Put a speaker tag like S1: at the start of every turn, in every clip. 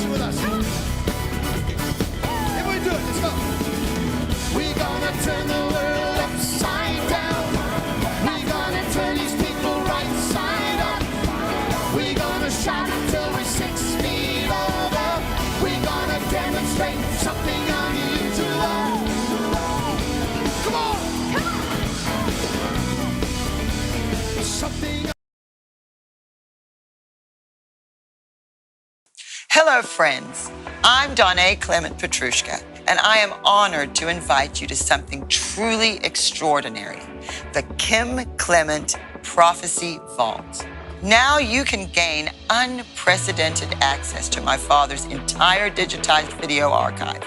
S1: worship with us. Everybody do it. Let's go. We're gonna turn the world upside down. We're gonna turn these people right side up. We're gonna shout until we're 6 feet over. We're gonna demonstrate something unusual. Come on. Something.
S2: Hello, friends. I'm Donna Clement Petrushka, and I am honored to invite you to something truly extraordinary, the Kim Clement Prophecy Vault. Now you can gain unprecedented access to my father's entire digitized video archive.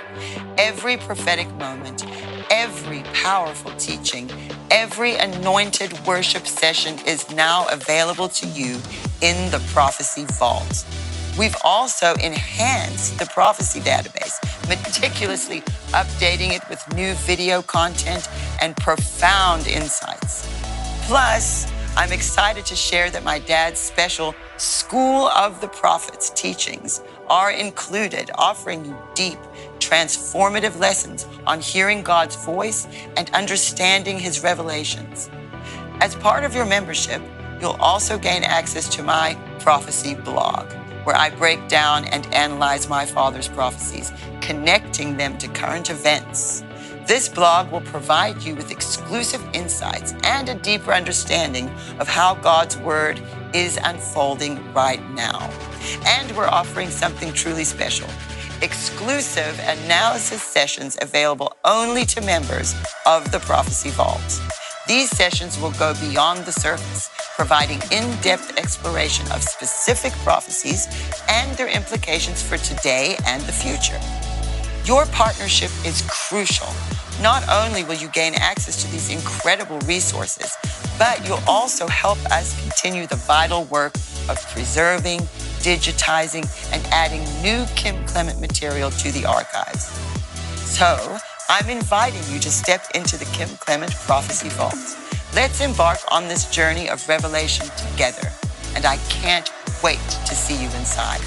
S2: Every prophetic moment, every powerful teaching, every anointed worship session is now available to you in the Prophecy Vault. We've also enhanced the prophecy database, meticulously updating it with new video content and profound insights. Plus, I'm excited to share that my dad's special School of the Prophets teachings are included, offering you deep, transformative lessons on hearing God's voice and understanding his revelations. As part of your membership, you'll also gain access to my prophecy blog, where I break down and analyze my father's prophecies, connecting them to current events. This blog will provide you with exclusive insights and a deeper understanding of how God's word is unfolding right now. And we're offering something truly special: exclusive analysis sessions available only to members of the Prophecy Vault. These sessions will go beyond the surface, providing in-depth exploration of specific prophecies and their implications for today and the future. Your partnership is crucial. Not only will you gain access to these incredible resources, but you'll also help us continue the vital work of preserving, digitizing, and adding new Kim Clement material to the archives. So, I'm inviting you to step into the Kim Clement Prophecy Vault. Let's embark on this journey of revelation together, and I can't wait to see you inside.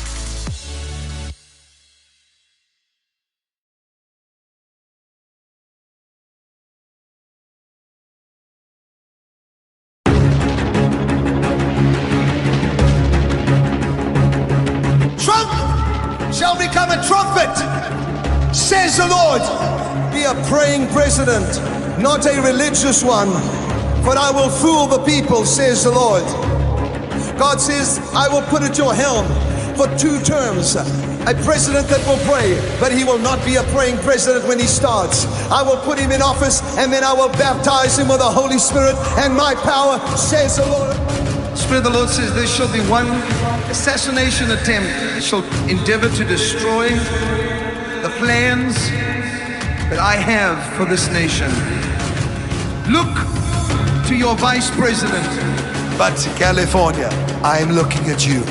S1: Trump shall become a trumpet, says the Lord.
S3: Be a praying president, not a religious one, but I will fool the people, says the Lord. God says, I will put at your helm for 2 terms a president that will pray, but he will not be a praying president when he starts. I will put him in office, and then I will baptize him with the Holy Spirit and my power, says the Lord.
S4: The Spirit of the Lord says there shall be one assassination attempt that shall endeavor to destroy the plans that I have for this nation. Look to your vice president.
S3: But California, I am looking at you.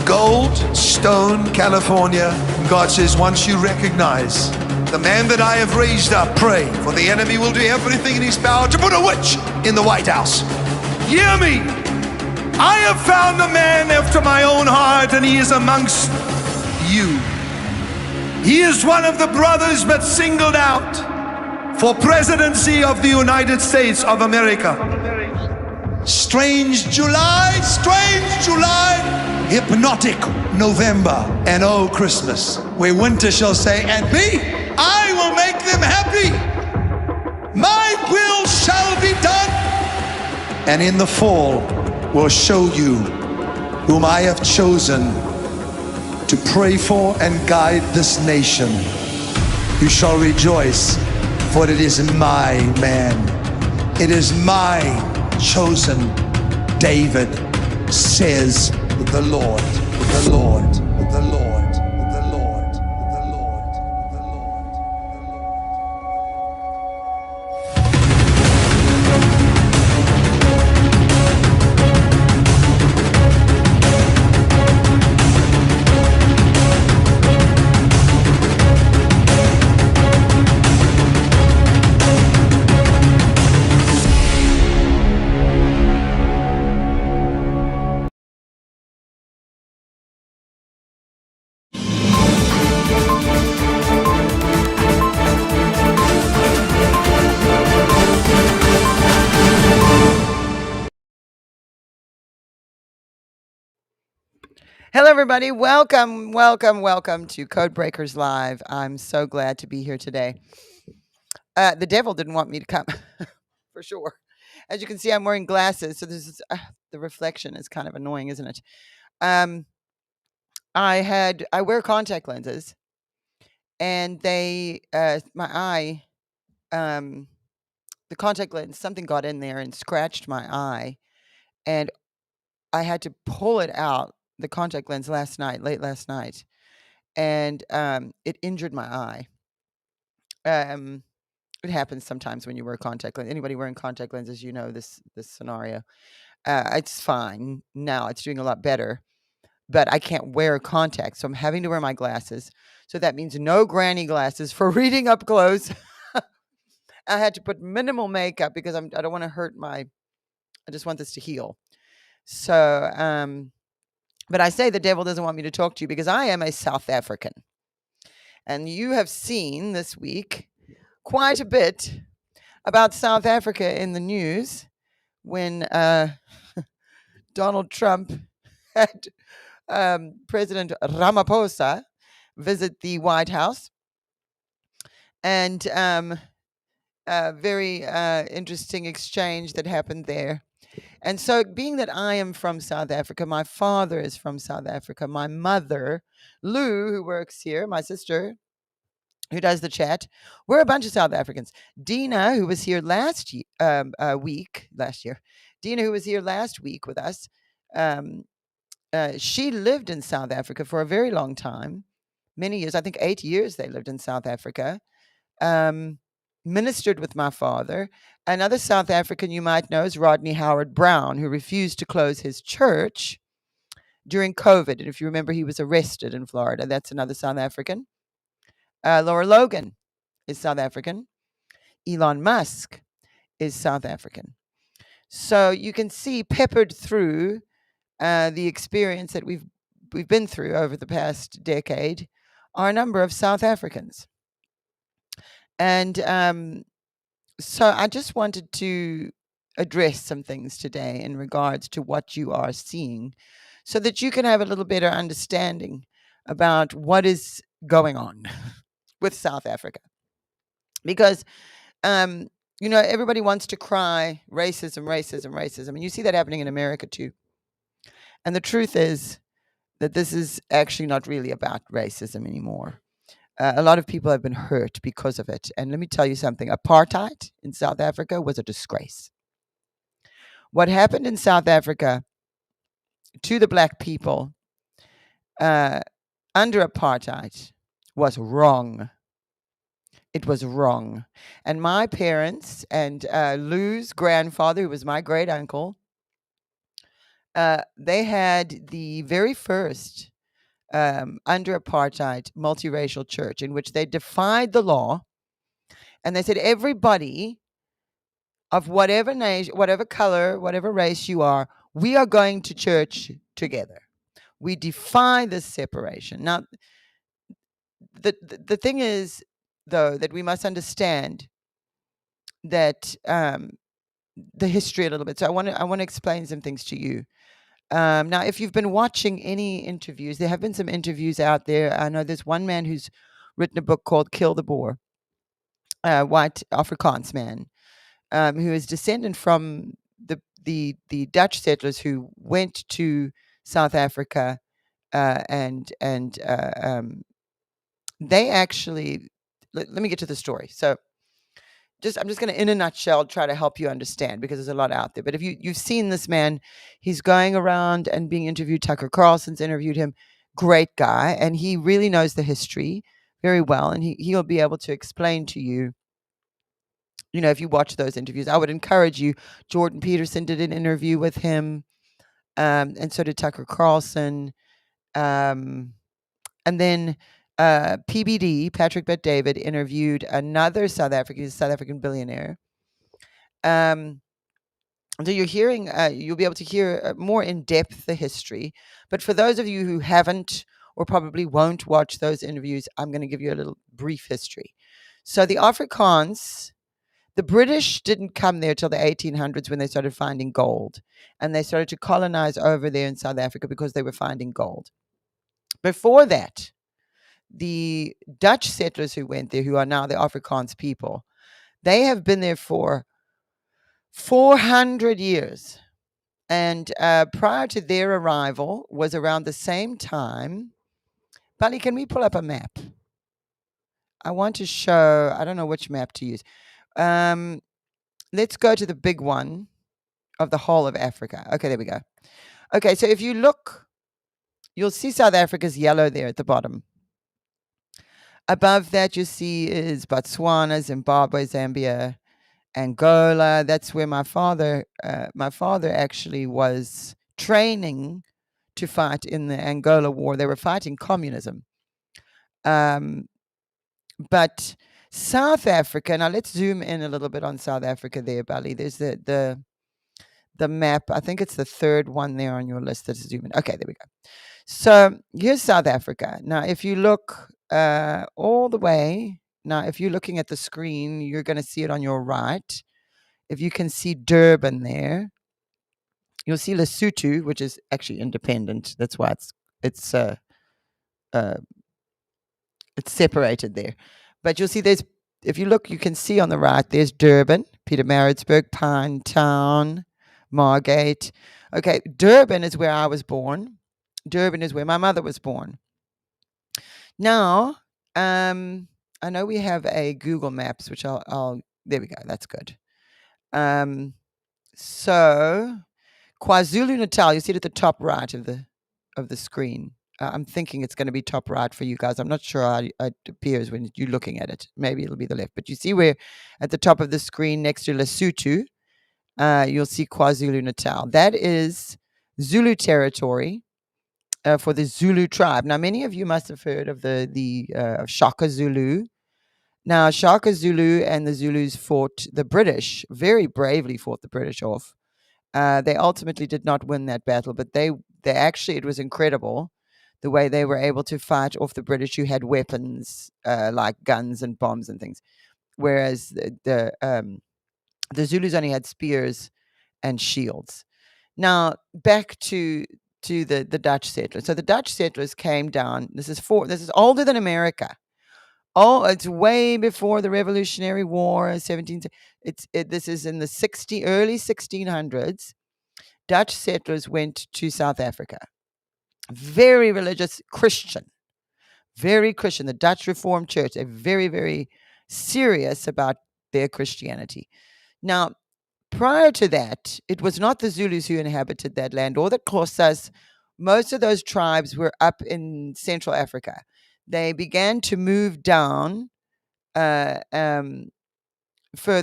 S3: Goldstone, California. God says, once you recognize the man that I have raised up, pray, for the enemy will do everything in his power to put a witch in the White House. Hear me. I have found a man after my own heart, and he is amongst you. He is one of the brothers but singled out for presidency of the United States of America. Strange July, hypnotic November, and oh Christmas, where winter shall say, and me, I will make them happy. My will shall be done. And in the fall will show you whom I have chosen to pray for and guide this nation. You shall rejoice, for it is my man. It is my chosen David, says the Lord, the Lord, the Lord.
S2: Hello, everybody. Welcome, welcome, welcome to Code Breakers Live. I'm so glad to be here today. The devil didn't want me to come, for sure. As you can see, I'm wearing glasses, so this is the reflection is kind of annoying, isn't it? Um, I wear contact lenses, and my eye, the contact lens, something got in there and scratched my eye, and I had to pull it out, the contact lens late last night, and it injured my eye. It happens sometimes when you wear contact lenses. Anybody wearing contact lenses, you know this scenario. It's fine now; it's doing a lot better, but I can't wear contacts, so I'm having to wear my glasses. So that means no granny glasses for reading up close. I had to put minimal makeup because I don't want to hurt my. I just want this to heal. So, but I say the devil doesn't want me to talk to you because I am a South African. And you have seen this week quite a bit about South Africa in the news when Donald Trump had President Ramaphosa visit the White House. And a very interesting exchange that happened there. And so, being that I am from South Africa, my father is from South Africa, my mother, Lou, who works here, my sister, who does the chat, we're a bunch of South Africans. Dina, who was here last year, Dina, who was here last week with us, she lived in South Africa for a very long time, many years, I think 8 years they lived in South Africa. Ministered with my father. Another South African you might know is Rodney Howard-Browne, who refused to close his church during COVID. And if you remember, he was arrested in Florida. That's another South African. Laura Logan is South African. Elon Musk is South African. So you can see, peppered through the experience that we've been through over the past decade, are a number of South Africans. And so I just wanted to address some things today in regards to what you are seeing so that you can have a little better understanding about what is going on with South Africa. Because, everybody wants to cry racism, racism, racism. And you see that happening in America too. And the truth is that this is actually not really about racism anymore. A lot of people have been hurt because of it. And let me tell you something. Apartheid in South Africa was a disgrace. What happened in South Africa to the black people under apartheid was wrong. It was wrong. And my parents and Lou's grandfather, who was my great uncle, they had the very first under apartheid multiracial church in which they defied the law, and they said everybody of whatever nation, whatever color, whatever race you are, we are going to church together. We defy this separation. Now, the thing is, though, that we must understand that the history a little bit. So I want to explain some things to you. Now, if you've been watching any interviews, there have been some interviews out there. I know there's one man who's written a book called Kill the Boer, white Afrikaans man, who is descendant from the Dutch settlers who went to South Africa, and they actually. Let me get to the story. So, I'm just going to, in a nutshell, try to help you understand because there's a lot out there. But if you've seen this man, he's going around and being interviewed. Tucker Carlson's interviewed him. Great guy, and he really knows the history very well, and he'll be able to explain to you. If you watch those interviews, I would encourage you. Jordan Peterson did an interview with him, and so did Tucker Carlson. And then PBD, Patrick Bet-David, interviewed another South African billionaire. So you're hearing, you'll be able to hear more in depth the history. But for those of you who haven't or probably won't watch those interviews, I'm going to give you a little brief history. So the Afrikaans, the British didn't come there till the 1800s when they started finding gold. And they started to colonize over there in South Africa because they were finding gold. Before that, the Dutch settlers who went there, who are now the Afrikaans people, they have been there for 400 years. And prior to their arrival was around the same time. Bali, can we pull up a map? I want to show, I don't know which map to use. Let's go to the big one of the whole of Africa. Okay, there we go. Okay, so if you look, you'll see South Africa's yellow there at the bottom. Above that, you see is Botswana, Zimbabwe, Zambia, Angola. That's where my father actually was training to fight in the Angola War. They were fighting communism. But South Africa. Now let's zoom in a little bit on South Africa there, Bali. There's the map. I think it's the third one there on your list. Let's zoom in. Okay, there we go. So here's South Africa. Now, if you look all the way, now if you're looking at the screen, you're going to see it on your right. If you can see Durban there, you'll see Lesotho, which is actually independent. That's why it's separated there. But you'll see if you look, you can see on the right, there's Durban, Pietermaritzburg, Pinetown, Margate. Okay, Durban is where I was born. Durban is where my mother was born. Now, I know we have a Google Maps, which I'll there we go. That's good. So KwaZulu-Natal, you see it at the top right of the screen. I'm thinking it's going to be top right for you guys. I'm not sure how it appears when you're looking at it. Maybe it'll be the left. But you see where at the top of the screen next to Lesotho, you'll see KwaZulu-Natal. That is Zulu territory for the Zulu tribe. Now, many of you must have heard of the Shaka Zulu. Now, Shaka Zulu and the Zulus fought the British, very bravely fought the British off. They ultimately did not win that battle, but they actually, it was incredible the way they were able to fight off the British, who had weapons like guns and bombs and things, whereas the Zulus only had spears and shields. Now, back to the Dutch settlers. So the Dutch settlers came down. This is older than America. Oh, it's way before the Revolutionary War, this is in the early 1600s. Dutch settlers went to South Africa. Very religious Christian. Very Christian. The Dutch Reformed Church, they're very, very serious about their Christianity. Now, prior to that, it was not the Zulus who inhabited that land or the Xhosas. Most of those tribes were up in Central Africa. They began to move down further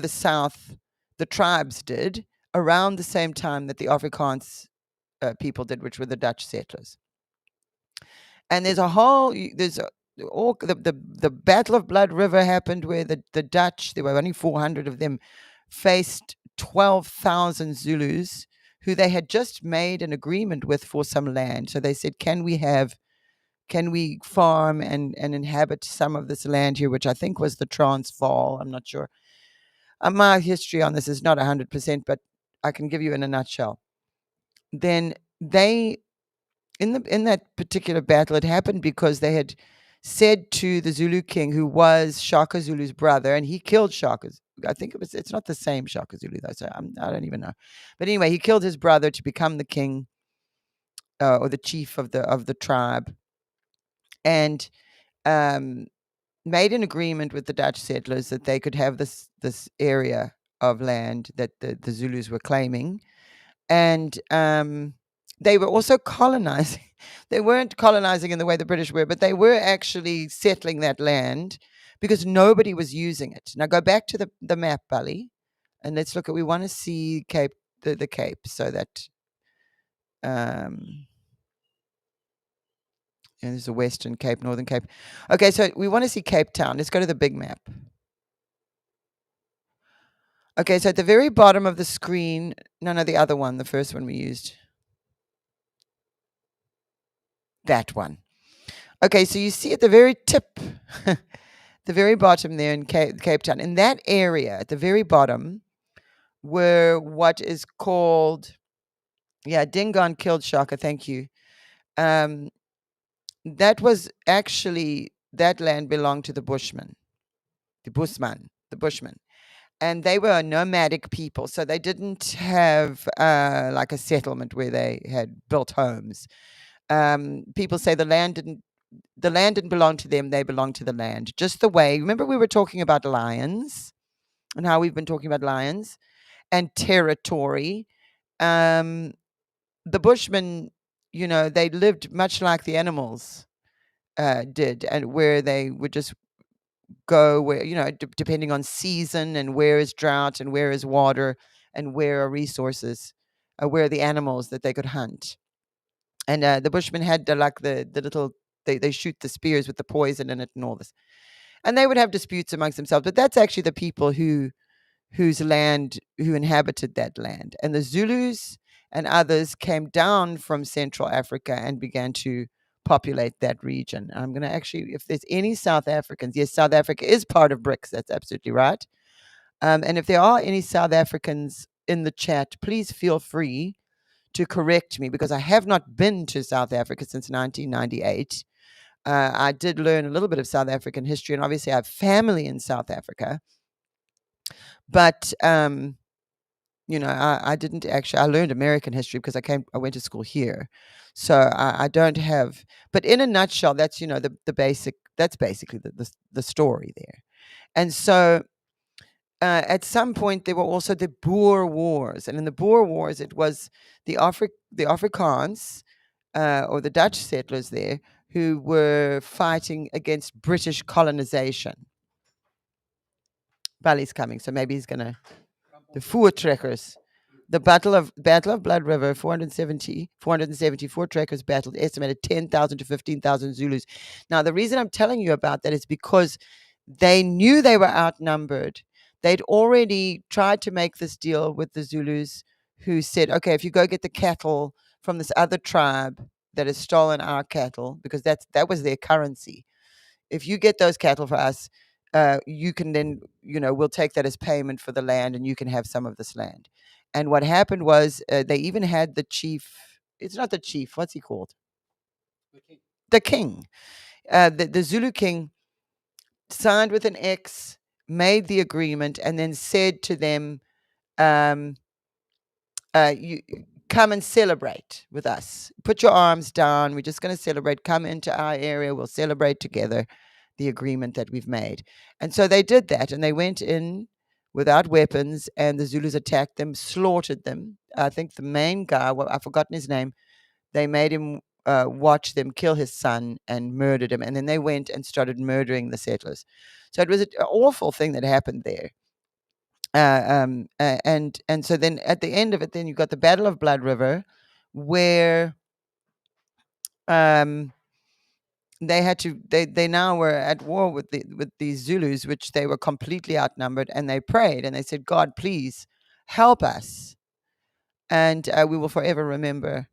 S2: south. The tribes did around the same time that the Afrikaans people did, which were the Dutch settlers. And the Battle of Blood River happened, where the Dutch, there were only 400 of them, faced 12,000 Zulus who they had just made an agreement with for some land. So they said, can we farm and inhabit some of this land here, which I think was the Transvaal. I'm not sure. My history on this is not 100%, but I can give you in a nutshell. Then they, in that particular battle, it happened because they had said to the Zulu king, who was Shaka Zulu's brother, and he killed Shaka's. I think it's not the same Shaka Zulu though, so I don't even know. But anyway, he killed his brother to become the king or the chief of the tribe, and made an agreement with the Dutch settlers that they could have this area of land that the Zulus were claiming, and they were also colonizing. They weren't colonizing in the way the British were, but they were actually settling that land because nobody was using it. Now go back to the map, Bali, and let's look at. We want to see the Cape, so that there's the Western Cape, Northern Cape. Okay, so we want to see Cape Town. Let's go to the big map. Okay, so at the very bottom of the screen, no, the other one, the first one we used. That one. Okay, so you see at the very tip, the very bottom there in Cape Town, in that area at the very bottom were what is called, Dingaan killed Shaka, thank you.
S5: that was actually, that land belonged to the Bushmen, the Bushmen. And they were a nomadic people, so they didn't have like a settlement where they had built homes. People say the land didn't belong to them; they belonged to the land. Just the way, remember we were talking about lions and how we've been talking about lions and territory. Um, the Bushmen, they lived much like the animals did, and where they would just go where, depending on season and where is drought and where is water and where are resources, where are the animals that they could hunt. And the Bushmen had like the little, they shoot the spears with the poison in it and all this. And they would have disputes amongst themselves, but that's actually the people who inhabited that land. And the Zulus and others came down from Central Africa and began to populate that region. I'm going to actually, if there's any South Africans, yes, South Africa is part of BRICS. That's absolutely right. And if there are any South Africans in the chat, please feel free to correct me, because I have not been to South Africa since 1998. I did learn a little bit of South African history, and obviously I have family in South Africa. But I didn't actually. I learned American history because I went to school here, so I don't have. But in a nutshell, that's the basic. That's basically the story there. And so at some point there were also the Boer Wars, and in the Boer Wars it was the Afrikaans or the Dutch settlers there who were fighting against British colonization. Bali's coming, so maybe he's gonna. The Voortrekkers. The Battle of Blood River, 474 trekkers battled, estimated 10,000 to 15,000 Zulus. Now, the reason I'm telling you about that is because they knew they were outnumbered. They'd already tried to make this deal with the Zulus, who said, okay, if you go get the cattle from this other tribe that has stolen our cattle, because that was their currency. If you get those cattle for us, you can then, we'll take that as payment for the land, and you can have some of this land. And what happened was they even had the chief. It's not the chief. What's he called? The king. The Zulu king signed with an X, made the agreement, and then said to them, you come and celebrate with us. Put your arms down. We're just going to celebrate. Come into our area. We'll celebrate together the agreement that we've made. And so they did that, and they went in without weapons, and the Zulus attacked them, slaughtered them. I think the main guy, well, I've forgotten his name, they made him watch them kill his son and murdered him. And then they went and started murdering the settlers. So it was an awful thing that happened there. And so then at the end of it, then you got the Battle of Blood River, where they now were at war with these Zulus, which they were completely outnumbered, and they prayed and they said, God, please help us, and we will forever remember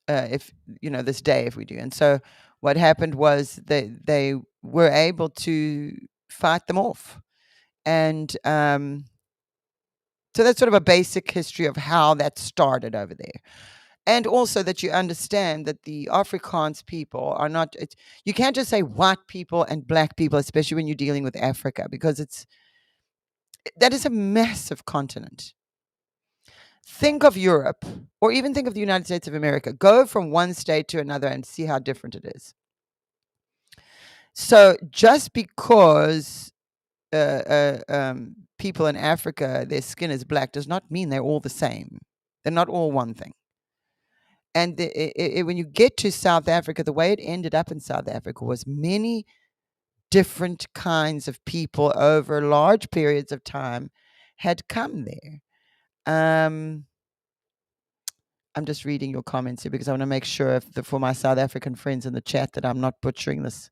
S5: if this day if we do. And so what happened was they were able to fight them off, and so that's sort of a basic history of how that started over there. And also that you understand that the Afrikaans people are not, you can't just say white people and black people, especially when you're dealing with Africa, because that is a massive continent. Think of Europe, or even think of the United States of America. Go from one state to another and see how different it is. So just because people in Africa, their skin is black, does not mean they're all the same. They're not all one thing. And when you get to South Africa, the way it ended up in South Africa was many different kinds of people over large periods of time had come there. I'm just reading your comments here because I want to make sure for my South African friends in the chat that I'm not butchering this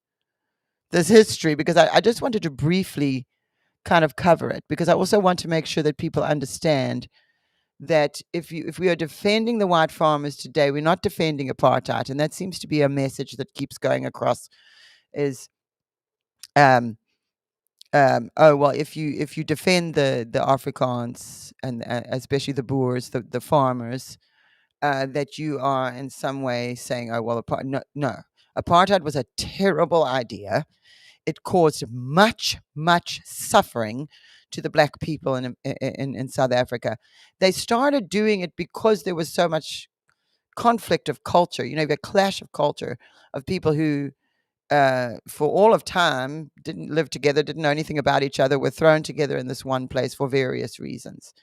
S5: history, because I just wanted to briefly kind of cover it, because I also want to make sure that people understand that if we are defending the white farmers today, we're not defending apartheid. And that seems to be a message that keeps going across is, oh, well, if you defend the Afrikaans and especially the Boers, the farmers, that you are in some way saying, "Oh well, no, apartheid was a terrible idea. It caused much suffering to the black people in South Africa. They started doing it because there was so much conflict of culture. You know, a clash of culture of people who, for all of time, didn't live together, didn't know anything about each other, were thrown together in this one place for various reasons.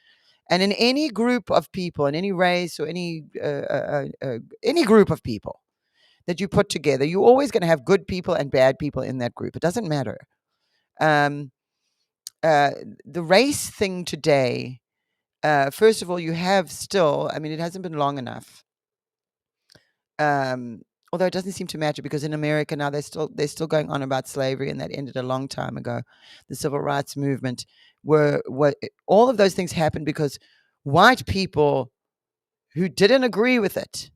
S5: And in any group of people, in any race or any group of people that you put together, you're always going to have good people and bad people in that group. It doesn't matter. The race thing today, first of all, you have still, I mean, it hasn't been long enough. Although it doesn't seem to matter, because in America now they're still going on about slavery, and that ended a long time ago. The civil rights movement, were all of those things happened because white people who didn't agree with it,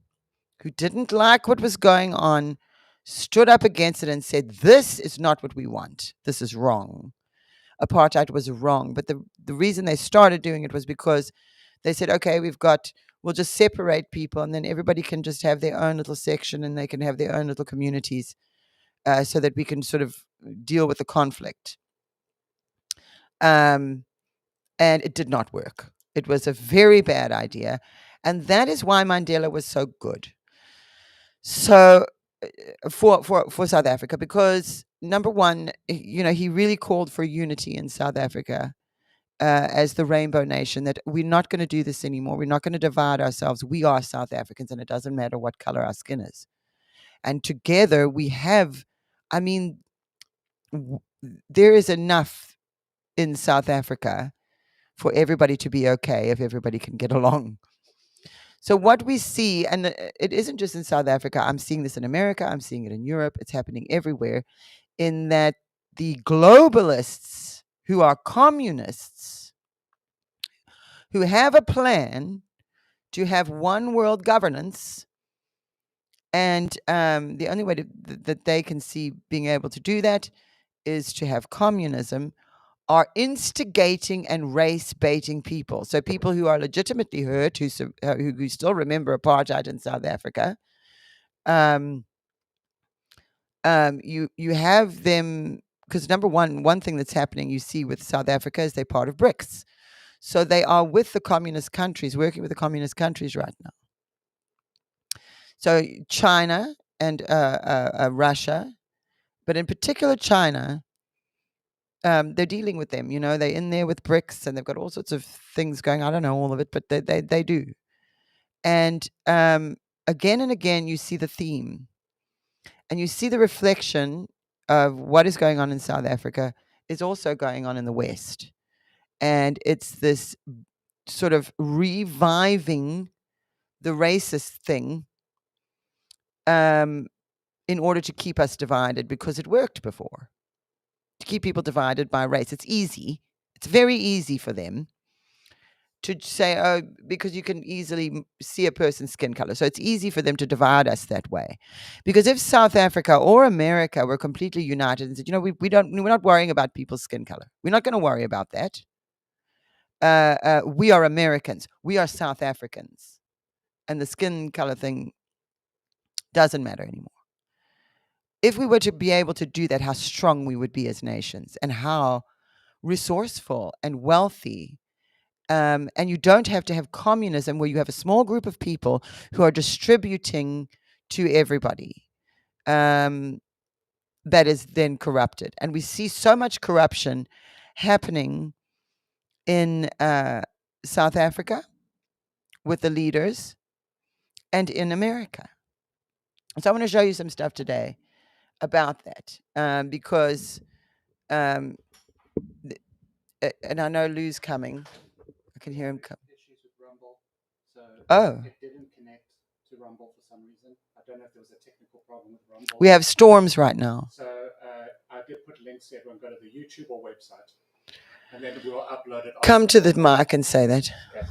S5: who didn't like what was going on, stood up against it and said, "This is not what we want. This is wrong. Apartheid was wrong." But the reason they started doing it was because they said, "Okay, we'll just separate people, and then everybody can just have their own little section, and they can have their own little communities, so that we can sort of deal with the conflict." And it did not work. It was a very bad idea, and that is why Mandela was so good. So for South Africa, because number one, you know, he really called for unity in South Africa. As the rainbow nation, that we're not going to do this anymore. We're not going to divide ourselves. We are South Africans, and it doesn't matter what color our skin is. And together we have, I mean, there is enough in South Africa for everybody to be okay if everybody can get along. So what we see, and it isn't just in South Africa, I'm seeing this in America, I'm seeing it in Europe, it's happening everywhere, in that the globalists who are communists, who have a plan to have one world governance, and the only way that they can see being able to do that is to have communism, are instigating and race baiting people. So people who are legitimately hurt, who still remember apartheid in South Africa, you have them, because number one thing that's happening, you see with South Africa, is they're part of BRICS. So they are with the communist countries, working with the communist countries right now. So China and Russia, but in particular China, they're dealing with them. You know, they're in there with BRICS, and they've got all sorts of things going. I don't know all of it, but they do. And again and again, you see the theme, and you see the reflection of what is going on in South Africa is also going on in the West. And it's this sort of reviving the racist thing in order to keep us divided, because it worked before. To keep people divided by race. It's easy. It's very easy for them to say, oh, because you can easily see a person's skin color. So it's easy for them to divide us that way. Because if South Africa or America were completely united and said, you know, we're not worrying about people's skin color. We're not going to worry about that. We are Americans. We are South Africans. And the skin color thing doesn't matter anymore. If we were to be able to do that, how strong we would be as nations, and how resourceful and wealthy. And you don't have to have communism where you have a small group of people who are distributing to everybody. That is then corrupted. And we see so much corruption happening in South Africa with the leaders and in America. So I want to show you some stuff today about that, because and I know Lou's coming. I can hear him come.
S6: Issues with Rumble, so
S5: it
S6: didn't connect to Rumble for some reason. I don't know if there was a technical problem with Rumble.
S5: We have storms right now.
S6: So I did put links so everyone go to the YouTube or website, and then we'll upload it.
S5: Come to the mic and say that.
S6: Yeah.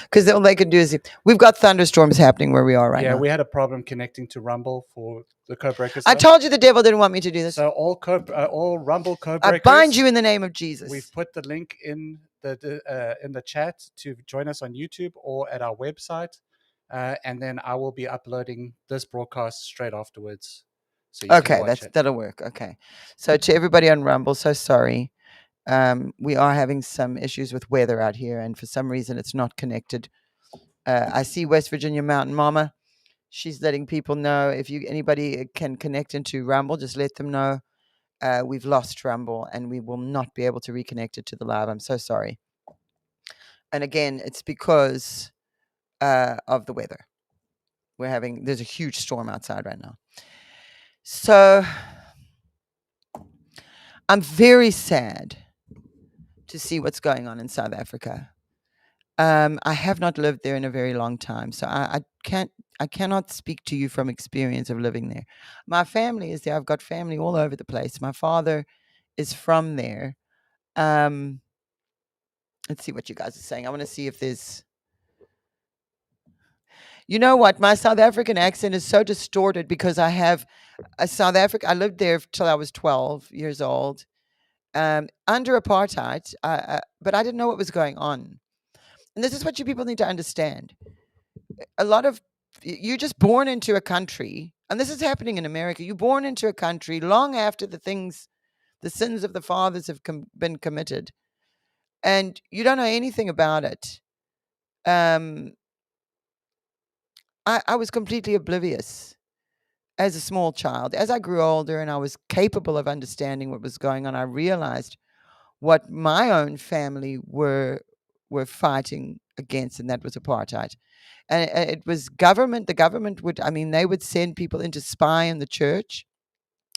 S5: Because all they can do is, we've got thunderstorms happening where we are right now.
S6: Yeah, we had a problem connecting to Rumble for the Code Breakers.
S5: I told you the devil didn't want me to do this.
S6: So all Rumble Code Breakers.
S5: I bind you in the name of Jesus.
S6: We've put the link in in the chat to join us on YouTube or at our website, and then I will be uploading this broadcast straight afterwards, so you can
S5: Okay,
S6: watch it.
S5: that'll work. Okay. So to everybody on Rumble, so sorry. We are having some issues with weather out here, and for some reason it's not connected. I see West Virginia Mountain Mama. She's letting people know if anybody can connect into Rumble, just let them know. We've lost Rumble and we will not be able to reconnect it to the live. I'm so sorry. And again, it's because of the weather. There's a huge storm outside right now. So I'm very sad to see what's going on in South Africa. I have not lived there in a very long time, so I cannot speak to you from experience of living there. My family is there. I've got family all over the place. My father is from there. Let's see what you guys are saying. I want to see if there's. You know what? My South African accent is so distorted because I have a South Africa. I lived there till I was 12 years old, under apartheid, but I didn't know what was going on. And this is what you people need to understand. A lot of you're just born into a country, and this is happening in America. You're born into a country long after the sins of the fathers have been committed, and you don't know anything about it. I was completely oblivious as a small child. As I grew older and I was capable of understanding what was going on, I realized what my own family were fighting against, and that was apartheid. And it was government. The government they would send people in to spy in the church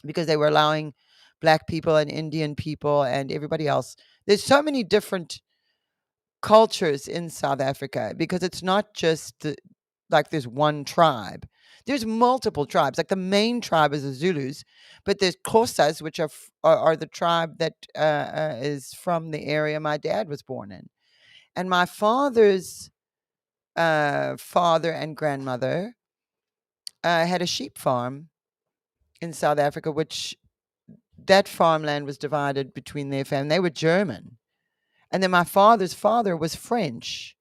S5: because they were allowing Black people and Indian people and everybody else. There's so many different cultures in South Africa because it's not just like there's one tribe. There's multiple tribes. Like the main tribe is the Zulus, but there's Xhosas, which are the tribe that is from the area my dad was born in. And my father's father and grandmother had a sheep farm in South Africa, which that farmland was divided between their family. They were German. And then my father's father was French.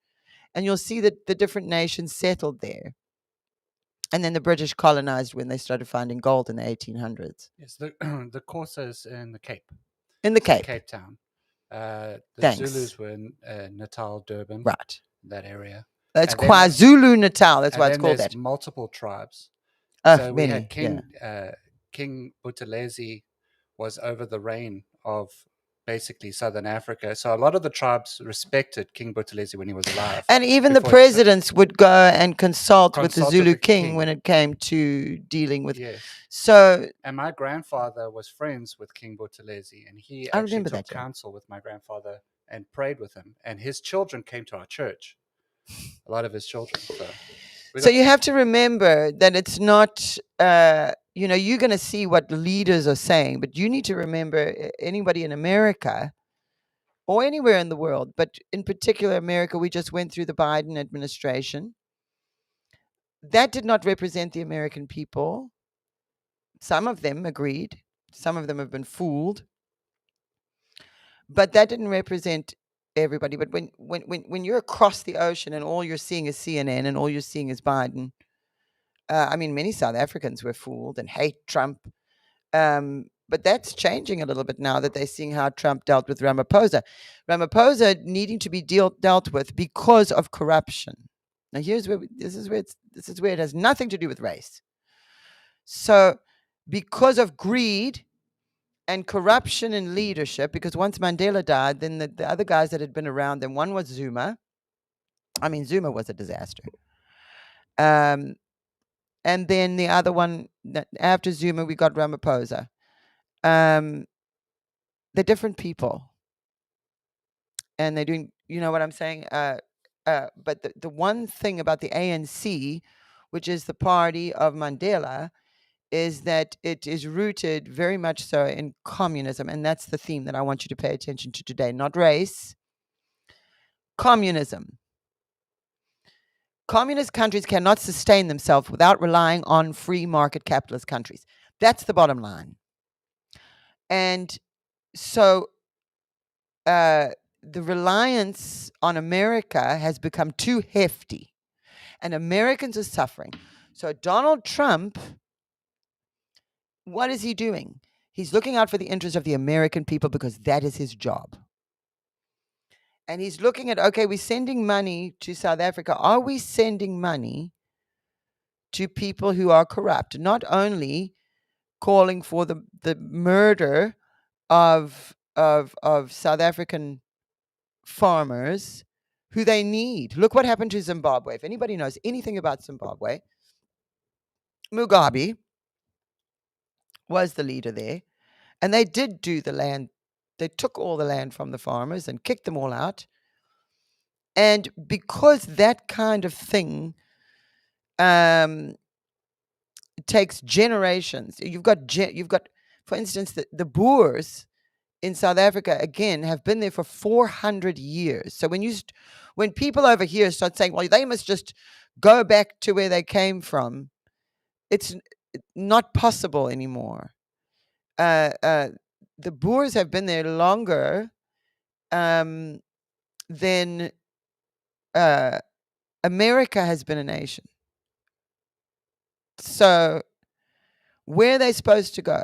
S5: And you'll see that the different nations settled there. And then the British colonized when they started finding gold in the 1800s.
S6: Yes, the Xhosas in the Cape.
S5: In the Cape.
S6: Cape Town. The
S5: Thanks.
S6: Zulus were in Natal, Durban.
S5: Right.
S6: That area.
S5: It's KwaZulu-Natal. That's why it's called
S6: there's
S5: that.
S6: multiple tribes.
S5: So
S6: So
S5: many.
S6: we had King Buthelezi was over the reign of basically Southern Africa. So a lot of the tribes respected King Buthelezi when he was alive.
S5: And even the
S6: before he
S5: presidents would go and consult with the
S6: Consult with
S5: Zulu
S6: the
S5: king
S6: king.
S5: when it came to dealing with.
S6: Yes.
S5: So
S6: And my grandfather was friends with King Buthelezi, and he
S5: I
S6: actually
S5: remember
S6: took
S5: that, yeah.
S6: counsel with my grandfather and prayed with him. And his children came to our church. A lot of his children.
S5: So you have to remember that it's not, you're going to see what leaders are saying, but you need to remember anybody in America or anywhere in the world, but in particular America, we just went through the Biden administration. That did not represent the American people. Some of them agreed. Some of them have been fooled. But that didn't represent everybody. But when you're across the ocean and all you're seeing is CNN and all you're seeing is Biden, many South Africans were fooled and hate Trump. But that's changing a little bit now that they're seeing how Trump dealt with Ramaphosa. Ramaphosa needing to be dealt with because of corruption. Now this is where it has nothing to do with race. So because of greed and corruption in leadership, because once Mandela died, then the other guys that had been around them, one was Zuma. Zuma was a disaster. And then the other one, after Zuma, we got Ramaphosa. They're different people. And they're doing, you know what I'm saying? But the one thing about the ANC, which is the party of Mandela, is that it is rooted very much so in communism. And that's the theme that I want you to pay attention to today. Not race, communism. Communist countries cannot sustain themselves without relying on free market capitalist countries. That's the bottom line. And so the reliance on America has become too hefty, and Americans are suffering. So Donald Trump, what is he doing? He's looking out for the interests of the American people because that is his job. And he's looking at, okay, we're sending money to South Africa. Are we sending money to people who are corrupt? Not only calling for the murder of South African farmers who they need. Look what happened to Zimbabwe. If anybody knows anything about Zimbabwe, Mugabe was the leader there, and they did do the land. They took all the land from the farmers and kicked them all out. And because that kind of thing takes generations, you've got, for instance, the Boers in South Africa, again, have been there for 400 years. So when people over here start saying, well, they must just go back to where they came from, it's not possible anymore. The Boers have been there longer than America has been a nation. So where are they supposed to go?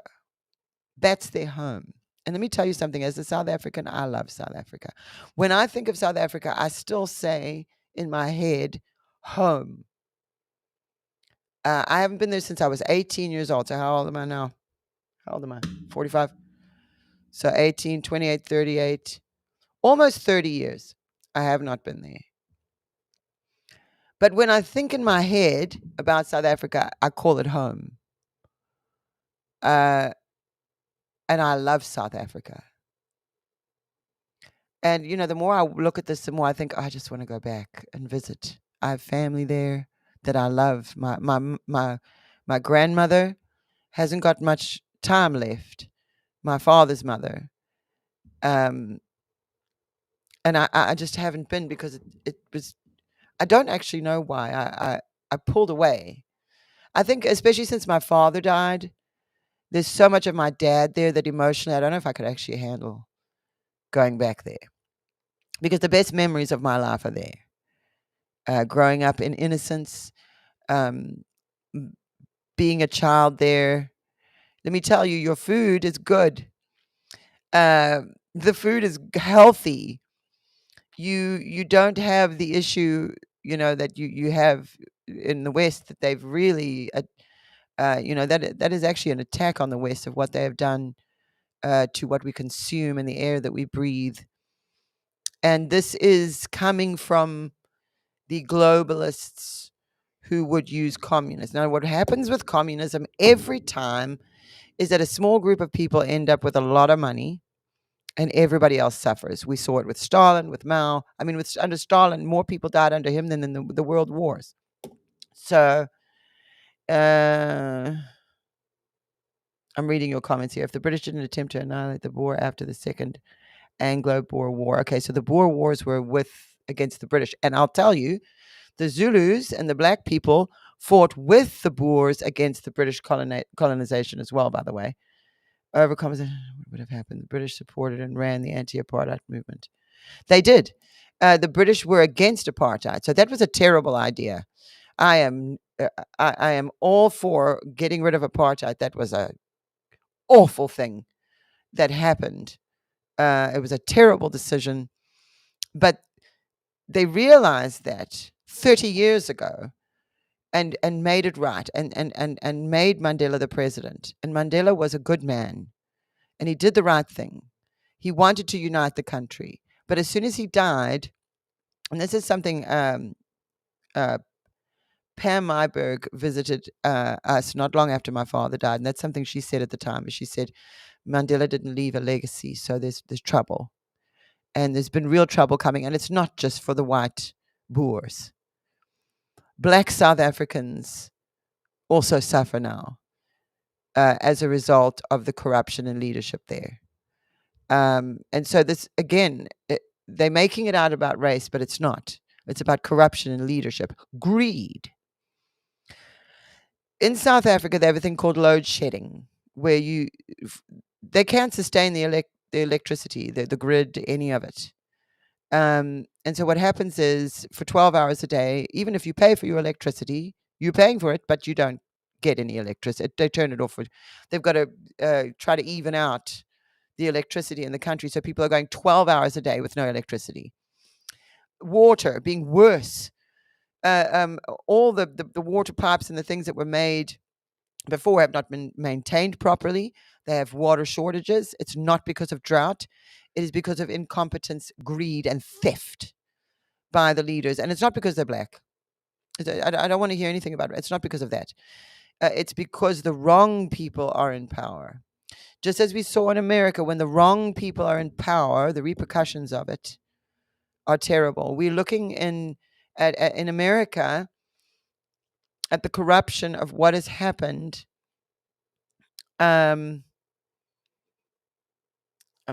S5: That's their home. And let me tell you something, as a South African, I love South Africa. When I think of South Africa, I still say in my head, home. I haven't been there since I was 18 years old. So how old am I now? How old am I? 45? So 18, 28, 38, almost 30 years. I have not been there. But when I think in my head about South Africa, I call it home. And I love South Africa. And, the more I look at this, the more I think, I just want to go back and visit. I have family there that I love. My grandmother hasn't got much time left. My father's mother. And I just haven't been because it was, I don't actually know why. I pulled away. I think especially since my father died, there's so much of my dad there that emotionally, I don't know if I could actually handle going back there. Because the best memories of my life are there. Growing up in innocence, being a child there. Let me tell you, your food is good. The food is healthy. You don't have the issue, that you have in the West, that they've really, that is actually an attack on the West of what they have done to what we consume and the air that we breathe. And this is coming from the globalists who would use communism. Now, what happens with communism every time is that a small group of people end up with a lot of money and everybody else suffers. We saw it with Stalin, with Mao. I mean, under Stalin, more people died under him than in the world wars. So, I'm reading your comments here. If the British didn't attempt to annihilate the Boer after the Second Anglo-Boer War. Okay, so the Boer Wars were against the British. And I'll tell you, the Zulus and the black people fought with the Boers against the British colonization as well, by the way. What would have happened? The British supported and ran the anti-apartheid movement. They did. The British were against apartheid. So that was a terrible idea. I am all for getting rid of apartheid. That was a awful thing that happened. It was a terrible decision, but they realized that 30 years ago and made it right and made Mandela the president. And Mandela was a good man and he did the right thing. He wanted to unite the country. But as soon as he died, and this is something Pam Myberg visited us not long after my father died, and that's something she said at the time. She said, Mandela didn't leave a legacy, so there's trouble. And there's been real trouble coming, and it's not just for the white Boers. Black South Africans also suffer now as a result of the corruption and leadership there. And so this, again, they're making it out about race, but it's not. It's about corruption and leadership. Greed. In South Africa, they have a thing called load shedding, where they can't sustain the electricity, the grid, any of it. And so what happens is for 12 hours a day, even if you pay for your electricity, you're paying for it, but you don't get any electricity. They turn it off. They've got to try to even out the electricity in the country. So people are going 12 hours a day with no electricity. Water being worse. All the water pipes and the things that were made before have not been maintained properly. They have water shortages. It's not because of drought. It is because of incompetence, greed, and theft by the leaders. And it's not because they're black. I don't want to hear anything about it. It's not because of that. It's because the wrong people are in power. Just as we saw in America, when the wrong people are in power, the repercussions of it are terrible. We're looking in America at the corruption of what has happened. I'm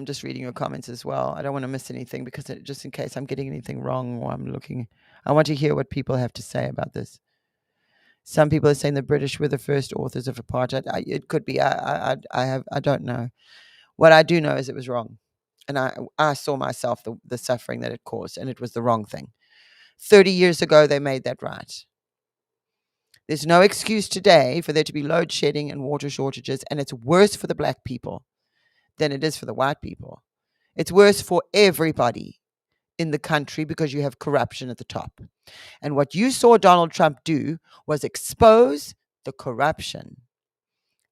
S5: just reading your comments as well. I don't want to miss anything because just in case I'm getting anything wrong or I want to hear what people have to say about this. Some people are saying the British were the first authors of apartheid. It could be. I don't know. What I do know is it was wrong. And I saw myself the suffering that it caused, and it was the wrong thing. 30 years ago, they made that right. There's no excuse today for there to be load shedding and water shortages, and it's worse for the black people than it is for the white people. It's worse for everybody in the country because you have corruption at the top. And what you saw Donald Trump do was expose the corruption.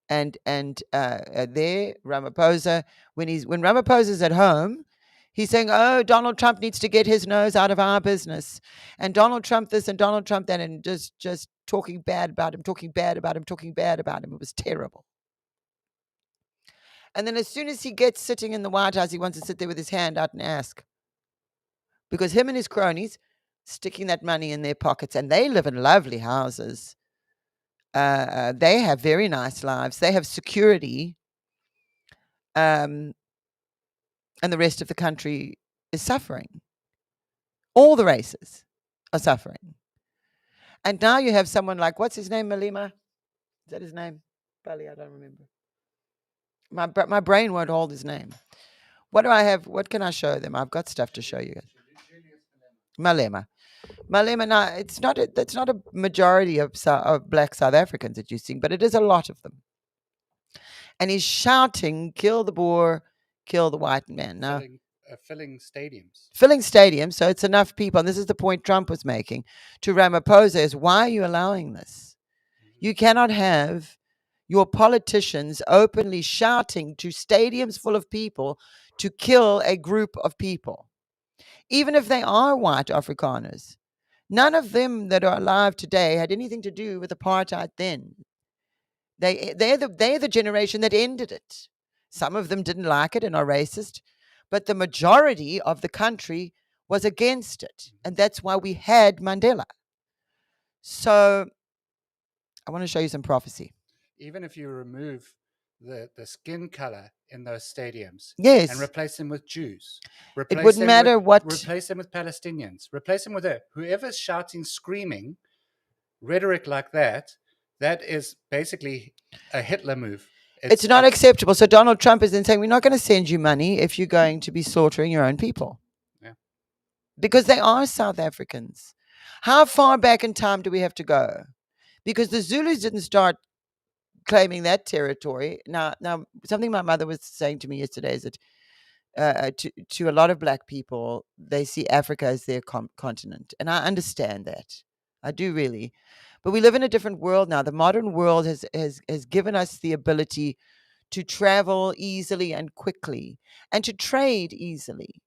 S5: And there, Ramaphosa, when Ramaphosa's at home, he's saying, oh, Donald Trump needs to get his nose out of our business. And Donald Trump this and Donald Trump that, and just talking bad about him. It was terrible. And then as soon as he gets sitting in the White House, he wants to sit there with his hand out and ask. Because him and his cronies sticking that money in their pockets, and they live in lovely houses. They have very nice lives. They have security. And the rest of the country is suffering. All the races are suffering. And now you have someone like, what's his name, Malema? Is that his name? Bali, I don't remember. My brain won't hold his name. What do I have? What can I show them? I've got stuff to show you. Malema. Now, that's not a majority of black South Africans that you're seeing, but it is a lot of them. And he's shouting, kill the Boer, kill the white man. Now,
S6: filling stadiums.
S5: Filling stadiums, so it's enough people. And this is the point Trump was making to Ramaphosa is, why are you allowing this? You cannot have your politicians openly shouting to stadiums full of people to kill a group of people. Even if they are white Afrikaners. None of them that are alive today had anything to do with apartheid then. They're the generation that ended it. Some of them didn't like it and are racist, but the majority of the country was against it. And that's why we had Mandela. So I want to show you some prophecy.
S6: Even if you remove the skin color in those stadiums,
S5: yes,
S6: and replace them with Jews,
S5: it wouldn't matter what.
S6: Replace them with Palestinians. Replace them with whoever's shouting, screaming, rhetoric like that. That is basically a Hitler move.
S5: It's not acceptable. So Donald Trump is then saying, we're not going to send you money if you're going to be slaughtering your own people.
S6: Yeah.
S5: Because they are South Africans. How far back in time do we have to go? Because the Zulus didn't start claiming that territory. Now, something my mother was saying to me yesterday is that to a lot of black people, they see Africa as their continent. And I understand that. I do really. But we live in a different world now. The modern world has given us the ability to travel easily and quickly and to trade easily.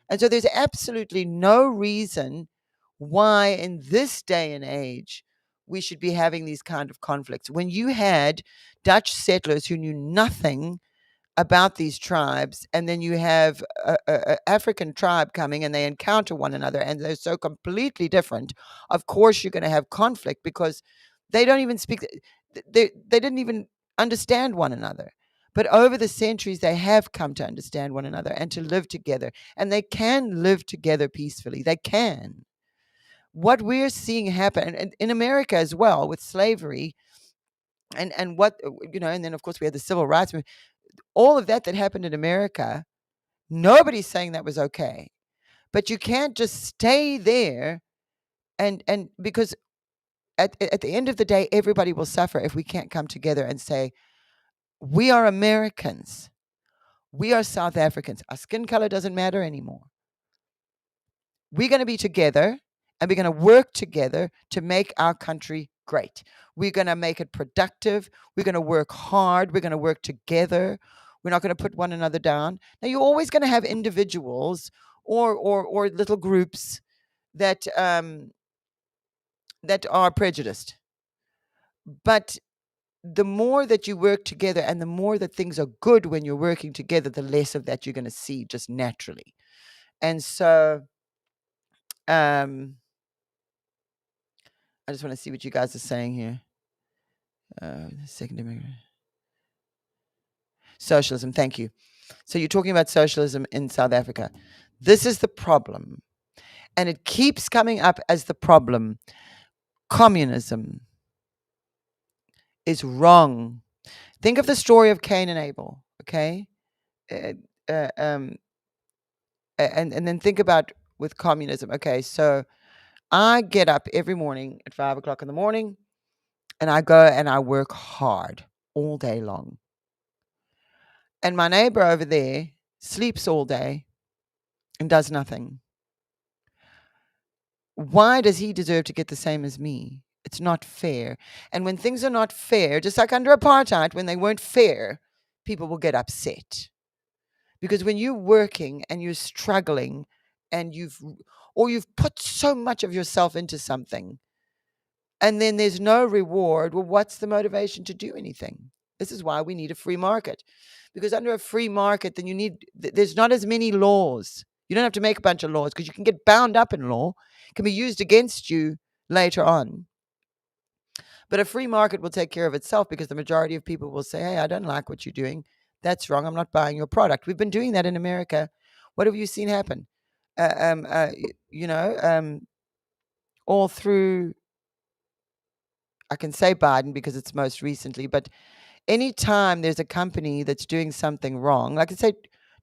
S5: And so there's absolutely no reason why in this day and age we should be having these kind of conflicts. When you had Dutch settlers who knew nothing about these tribes, and then you have an African tribe coming and they encounter one another and they're so completely different, of course you're going to have conflict because they don't even speak, they didn't even understand one another. But over the centuries, they have come to understand one another and to live together. And they can live together peacefully. They can. What we're seeing happen, and in America as well, with slavery, and what, and then of course we had the civil rights movement, all of that happened in America, nobody's saying that was okay. But you can't just stay there and because at the end of the day, everybody will suffer if we can't come together and say, we are Americans. We are South Africans. Our skin color doesn't matter anymore. We're going to be together and we're going to work together to make our country great. We're going to make it productive. We're going to work hard. We're going to work together. We're not going to put one another down. Now, you're always going to have individuals or little groups that that are prejudiced. But the more that you work together and the more that things are good when you're working together, the less of that you're going to see just naturally. And so I just want to see what you guys are saying here. Second socialism, thank you. So you're talking about socialism in South Africa. This is the problem. And it keeps coming up as the problem. Communism is wrong. Think of the story of Cain and Abel, okay? And then think about with communism. Okay, so I get up every morning at 5 o'clock in the morning and I go and I work hard all day long. And my neighbor over there sleeps all day and does nothing. Why does he deserve to get the same as me? It's not fair. And when things are not fair, just like under apartheid, when they weren't fair, people will get upset. Because when you're working and you're struggling and you've put so much of yourself into something and then there's no reward, well, what's the motivation to do anything? This is why we need a free market. Because under a free market, then there's not as many laws. You don't have to make a bunch of laws because you can get bound up in law. It can be used against you later on. But a free market will take care of itself because the majority of people will say, hey, I don't like what you're doing. That's wrong. I'm not buying your product. We've been doing that in America. What have you seen happen? All through, I can say Biden because it's most recently, but anytime there's a company that's doing something wrong, like I say,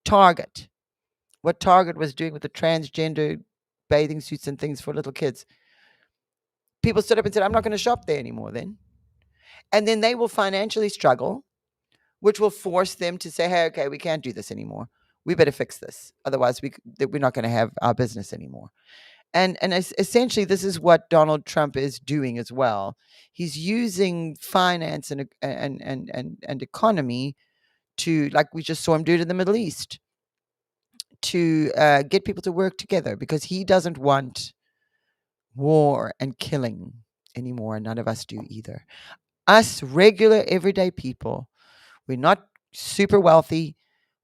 S5: Target, what Target was doing with the transgender bathing suits and things for little kids, people stood up and said, I'm not going to shop there anymore then. And then they will financially struggle, which will force them to say, hey, okay, we can't do this anymore. We better fix this. Otherwise, we're not going to have our business anymore. And essentially, this is what Donald Trump is doing as well. He's using finance and economy to, like we just saw him do it in the Middle East, to get people to work together because he doesn't want war and killing anymore. None of us do either. Us regular, everyday people, we're not super wealthy.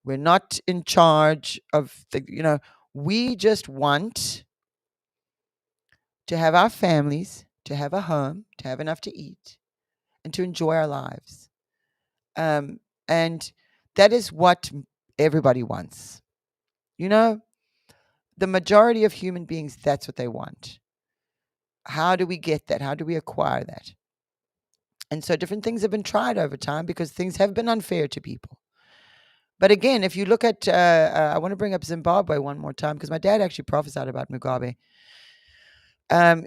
S5: We're not in charge of we just want to have our families, to have a home, to have enough to eat, and to enjoy our lives. And that is what everybody wants. The majority of human beings, that's what they want. How do we get that? How do we acquire that? And so different things have been tried over time because things have been unfair to people. But again, if you look at, I want to bring up Zimbabwe one more time because my dad actually prophesied about Mugabe.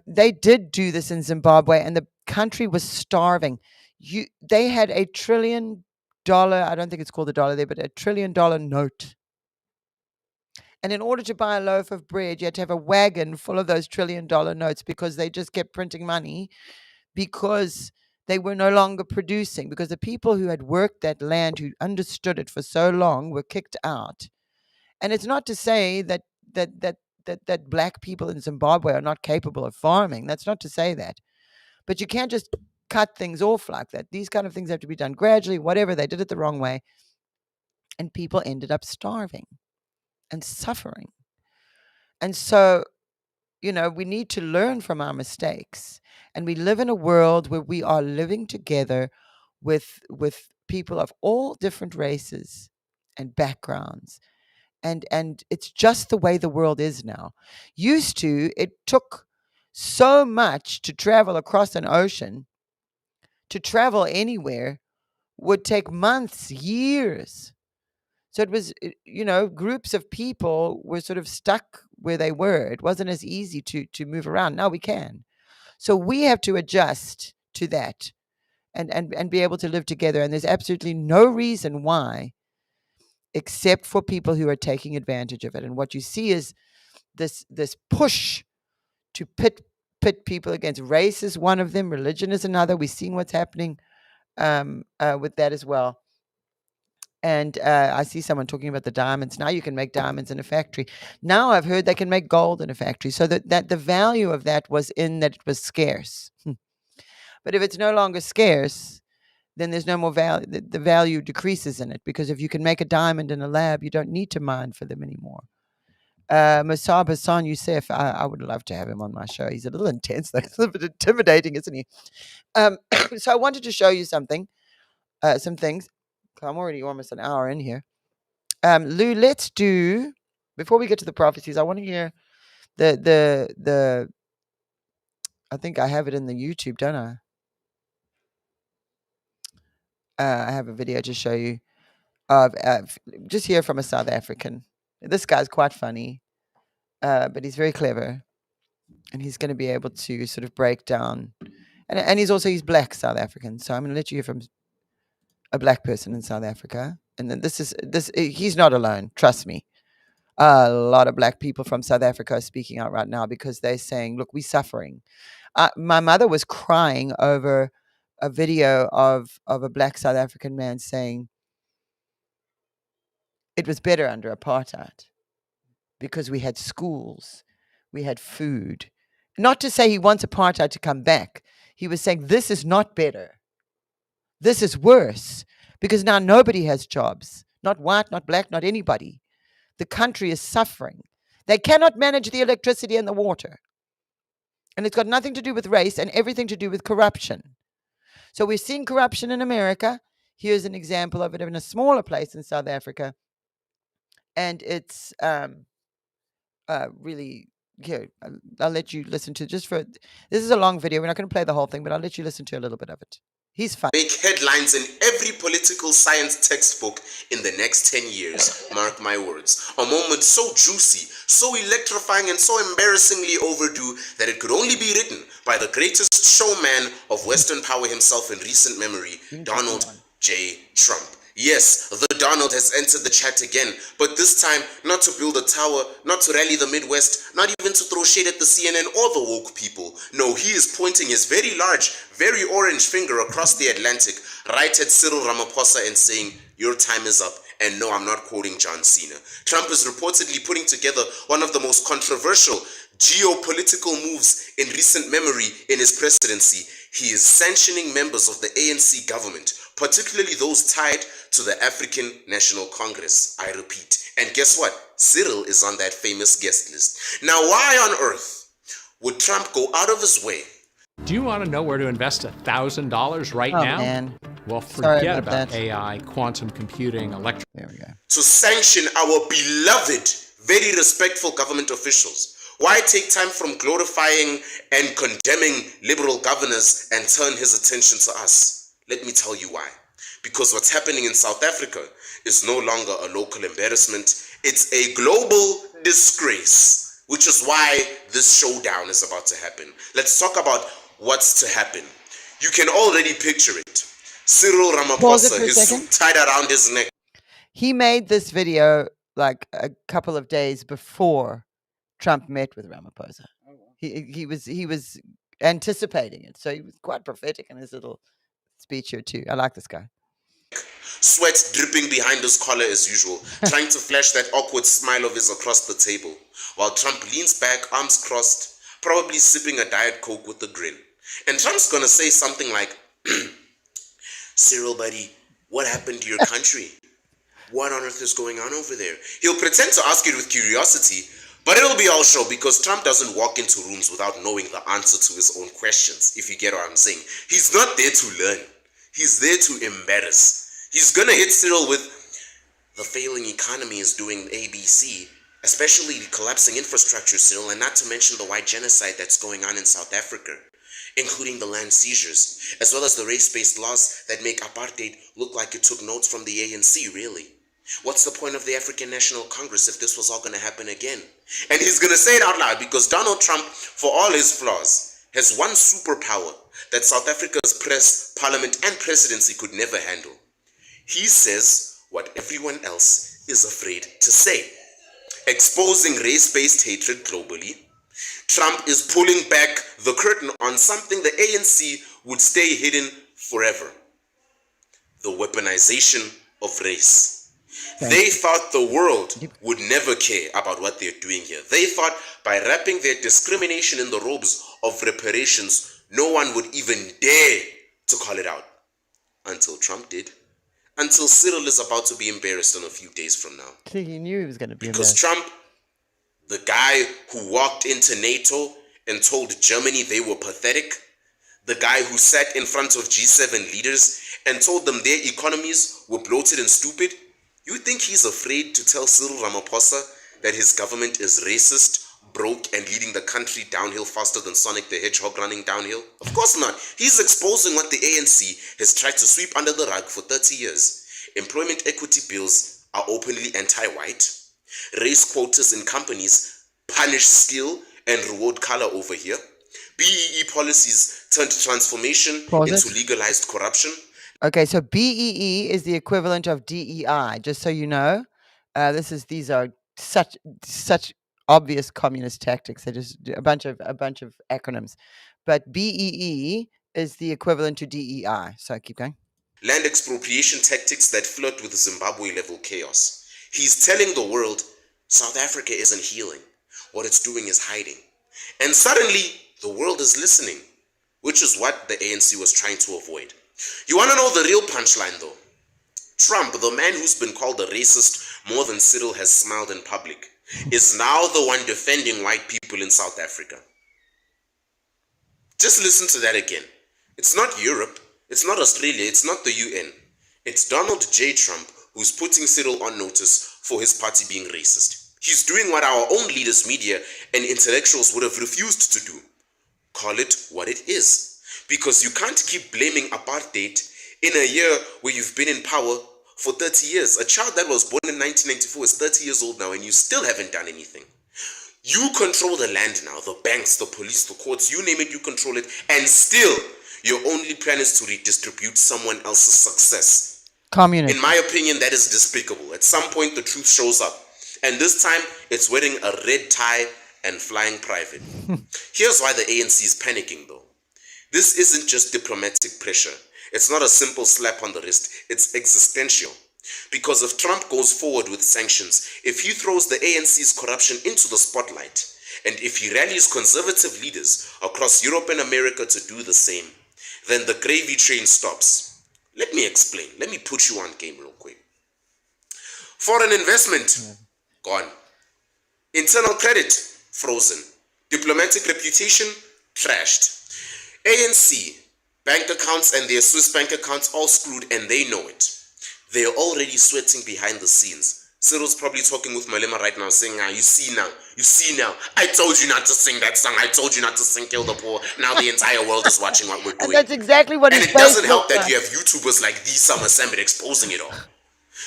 S5: They did do this in Zimbabwe and the country was starving. They had $1 trillion, I don't think it's called a dollar there, but $1 trillion note. And in order to buy a loaf of bread, you had to have a wagon full of those $1 trillion notes because they just kept printing money because they were no longer producing, because the people who had worked that land, who understood it for so long, were kicked out. And it's not to say that black people in Zimbabwe are not capable of farming. That's not to say that. But you can't just cut things off like that. These kind of things have to be done gradually, whatever. They did it the wrong way. And people ended up starving and suffering. And so, we need to learn from our mistakes. And we live in a world where we are living together with people of all different races and backgrounds. And it's just the way the world is now. Used to, it took so much to travel across an ocean. To travel anywhere would take months, years. So it was, groups of people were sort of stuck where they were. It wasn't as easy to move around. Now we can. So we have to adjust to that and be able to live together. And there's absolutely no reason why, except for people who are taking advantage of it. And what you see is this push to pit people against. Race is one of them, religion is another. We're seeing what's happening with that as well. And I see someone talking about the diamonds. Now you can make diamonds in a factory. Now I've heard they can make gold in a factory. So that the value of that was in that it was scarce. But if it's no longer scarce, then there's no more value. The value decreases in it, because if you can make a diamond in a lab, you don't need to mine for them anymore. Musab Hassan Youssef, I would love to have him on my show. He's a little intense, though. It's a little bit intimidating, isn't he? So I wanted to show you some things. I'm already almost an hour in here. Lou, let's do, before we get to the prophecies, I want to hear the I think I have it in the YouTube, don't I? I have a video to show you of just hear from a South African. This guy's quite funny, but he's very clever, and he's going to be able to sort of break down. And he's black South African, so I'm going to let you hear from a black person in South Africa. And then he's not alone, trust me. A lot of black people from South Africa are speaking out right now, because they're saying, look, we're suffering. My mother was crying over a video of a black South African man saying it was better under apartheid because we had schools, we had food. Not to say he wants apartheid to come back. He was saying this is not better. This is worse, because now nobody has jobs. Not white, not black, not anybody. The country is suffering. They cannot manage the electricity and the water. And it's got nothing to do with race and everything to do with corruption. So we're seeing corruption in America. Here's an example of it in a smaller place in South Africa. And it's really, here, I'll let you listen to this is a long video. We're not going to play the whole thing, but I'll let you listen to a little bit of it. He's fun.
S7: Make headlines in every political science textbook in the next 10 years. Mark my words. A moment so juicy, so electrifying, and so embarrassingly overdue that it could only be written by the greatest showman of Western power himself in recent memory, Donald J. Trump. Yes, the Donald has entered the chat again, but this time not to build a tower, not to rally the Midwest, not even to throw shade at the CNN or the woke people. No, he is pointing his very large, very orange finger across the Atlantic, right at Cyril Ramaphosa, and saying, your time is up. And no, I'm not quoting John Cena. Trump is reportedly putting together one of the most controversial geopolitical moves in recent memory in his presidency. He is sanctioning members of the ANC government, particularly those tied to the African National Congress. I repeat. And guess what? Cyril is on that famous guest list. Now, why on earth would Trump go out of his way?
S8: Do you want to know where to invest $1,000 right now?
S5: Man.
S8: Well,
S5: Sorry
S8: forget
S5: about
S8: about
S5: that.
S8: AI, quantum computing, electric.
S5: There we go.
S7: To sanction our beloved, very respectful government officials. Why take time from glorifying and condemning liberal governors and turn his attention to us? Let me tell you why. Because what's happening in South Africa is no longer a local embarrassment. It's a global disgrace, which is why this showdown is about to happen. Let's talk about what's to happen. You can already picture it. Cyril
S5: Pause it
S7: Ramaphosa,
S5: for a
S7: his
S5: second.
S7: suit tied around his neck.
S5: He made this video like a couple of days before Trump met with Ramaphosa. He was anticipating it, so he was quite prophetic in his little speech here too. I like this guy.
S7: Sweat dripping behind his collar as usual, trying to flash that awkward smile of his across the table, while Trump leans back, arms crossed, probably sipping a Diet Coke with a grin. And Trump's gonna say something like, Cyril, buddy, what happened to your country? What on earth is going on over there? He'll pretend to ask it with curiosity, but it'll be all show, because Trump doesn't walk into rooms without knowing the answer to his own questions, if you get what I'm saying. He's not there to learn. He's there to embarrass. He's gonna hit Cyril with, the failing economy is doing ABC, especially the collapsing infrastructure, Cyril, and not to mention the white genocide that's going on in South Africa, including the land seizures, as well as the race-based laws that make apartheid look like it took notes from the ANC, really. What's the point of the African National Congress if this was all going to happen again? And he's going to say it out loud because Donald Trump, for all his flaws, has one superpower that South Africa's press, parliament, and presidency could never handle. He says what everyone else is afraid to say. Exposing race-based hatred globally, Trump is pulling back the curtain on something the ANC would stay hidden forever. The weaponization of race. They thought the world would never care about what they're doing here. They thought by wrapping their discrimination in the robes of reparations, no one would even dare to call it out. Until Trump did. Until Cyril is about to be embarrassed in a few days from now.
S5: See, he knew he was going to be
S7: Because
S5: embarrassed.
S7: Trump, the guy who walked into NATO and told Germany they were pathetic, the guy who sat in front of G7 leaders and told them their economies were bloated and stupid, you think he's afraid to tell Cyril Ramaphosa that his government is racist, broke, and leading the country downhill faster than Sonic the Hedgehog running downhill? Of course not. He's exposing what the ANC has tried to sweep under the rug for 30 years. Employment equity bills are openly anti-white. Race quotas in companies punish skill and reward color over here. BEE policies turned transformation
S5: Pause
S7: into
S5: it.
S7: legalized corruption.
S5: Okay, so BEE is the equivalent of DEI. Just so you know, these are such obvious communist tactics. They're just a bunch of acronyms, but BEE is the equivalent to DEI. So keep going.
S7: Land expropriation tactics that flirt with Zimbabwe-level chaos. He's telling the world South Africa isn't healing. What it's doing is hiding. And suddenly, the world is listening, which is what the ANC was trying to avoid. You want to know the real punchline, though? Trump, the man who's been called a racist more than Cyril has smiled in public, is now the one defending white people in South Africa. Just listen to that again. It's not Europe, it's not Australia, it's not the UN. It's Donald J. Trump who's putting Cyril on notice for his party being racist. He's doing what our own leaders, media, and intellectuals would have refused to do. Call it what it is. Because you can't keep blaming apartheid in a year where you've been in power for 30 years. A child that was born in 1994 is 30 years old now and you still haven't done anything. You control the land now, the banks, the police, the courts, you name it, you control it. And still, your only plan is to redistribute someone else's success.
S5: Communist.
S7: In my opinion, that is despicable. At some point, the truth shows up. And this time, it's wearing a red tie and flying private. Here's why the ANC is panicking, though. This isn't just diplomatic pressure. It's not a simple slap on the wrist. It's existential. Because if Trump goes forward with sanctions, if he throws the ANC's corruption into the spotlight, and if he rallies conservative leaders across Europe and America to do the same, then the gravy train stops. Let me explain. Let me put you on game real quick. Foreign investment, gone. Internal credit, frozen. Diplomatic reputation, trashed. ANC, bank accounts and their Swiss bank accounts all screwed and they know it. They're already sweating behind the scenes. Cyril's probably talking with Malema right now saying, you see now, I told you not to sing that song, I told you not to sing Kill the Poor, now the entire world is watching what we're doing.
S5: And that's exactly what
S7: And
S5: his
S7: it doesn't
S5: face
S7: help
S5: looks
S7: that you have YouTubers like the Summer Summit exposing it all.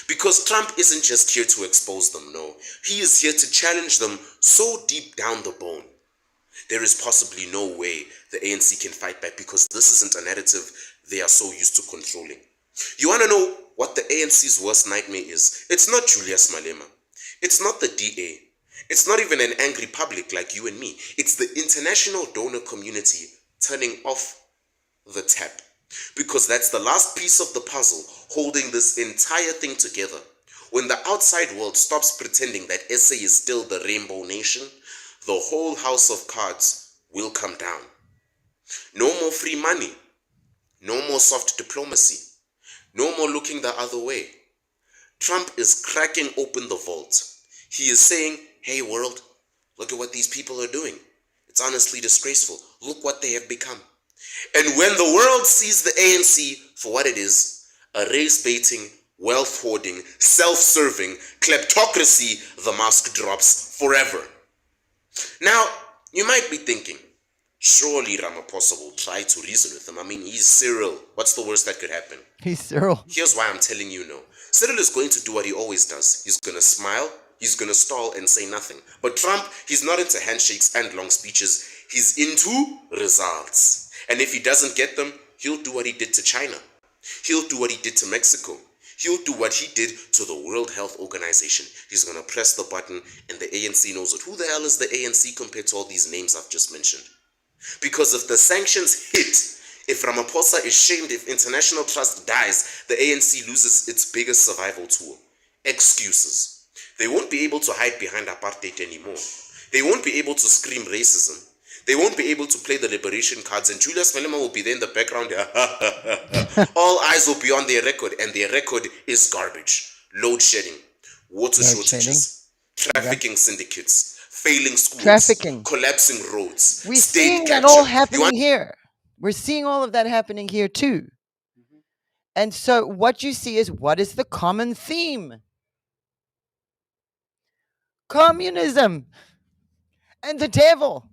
S7: Because Trump isn't just here to expose them, no. He is here to challenge them so deep down the bone. There is possibly no way the ANC can fight back because this isn't a narrative they are so used to controlling. You want to know what the ANC's worst nightmare is? It's not Julius Malema. It's not the DA. It's not even an angry public like you and me. It's the international donor community turning off the tap. Because that's the last piece of the puzzle holding this entire thing together. When the outside world stops pretending that SA is still the rainbow nation, the whole house of cards will come down. No more free money. No more soft diplomacy. No more looking the other way. Trump is cracking open the vault. He is saying, hey world, look at what these people are doing. It's honestly disgraceful. Look what they have become. And when the world sees the ANC for what it is, a race-baiting, wealth-hoarding, self-serving, kleptocracy, the mask drops forever. Now, you might be thinking, surely Ramaphosa will try to reason with him. I mean, he's Cyril. What's the worst that could happen?
S5: He's Cyril.
S7: Here's why I'm telling you no. Cyril is going to do what he always does. He's going to smile, he's going to stall and say nothing. But Trump, he's not into handshakes and long speeches. He's into results. And if he doesn't get them, he'll do what he did to China. He'll do what he did to Mexico. He'll do what he did to the World Health Organization. He's going to press the button and the ANC knows it. Who the hell is the ANC compared to all these names I've just mentioned? Because if the sanctions hit, if Ramaphosa is shamed, if international trust dies, the ANC loses its biggest survival tool: excuses. They won't be able to hide behind apartheid anymore. They won't be able to scream racism. They won't be able to play the liberation cards, and Julius Malema will be there in the background. All eyes will be on their record, and their record is garbage. Load shedding, water shortages, trafficking syndicates, failing schools,
S5: Trafficking.
S7: collapsing roads,
S5: We're
S7: state
S5: seeing that
S7: capture.
S5: all
S7: You
S5: happening
S7: want
S5: here. We're seeing all of that happening here too. And so what you see is, what is the common theme? Communism and the devil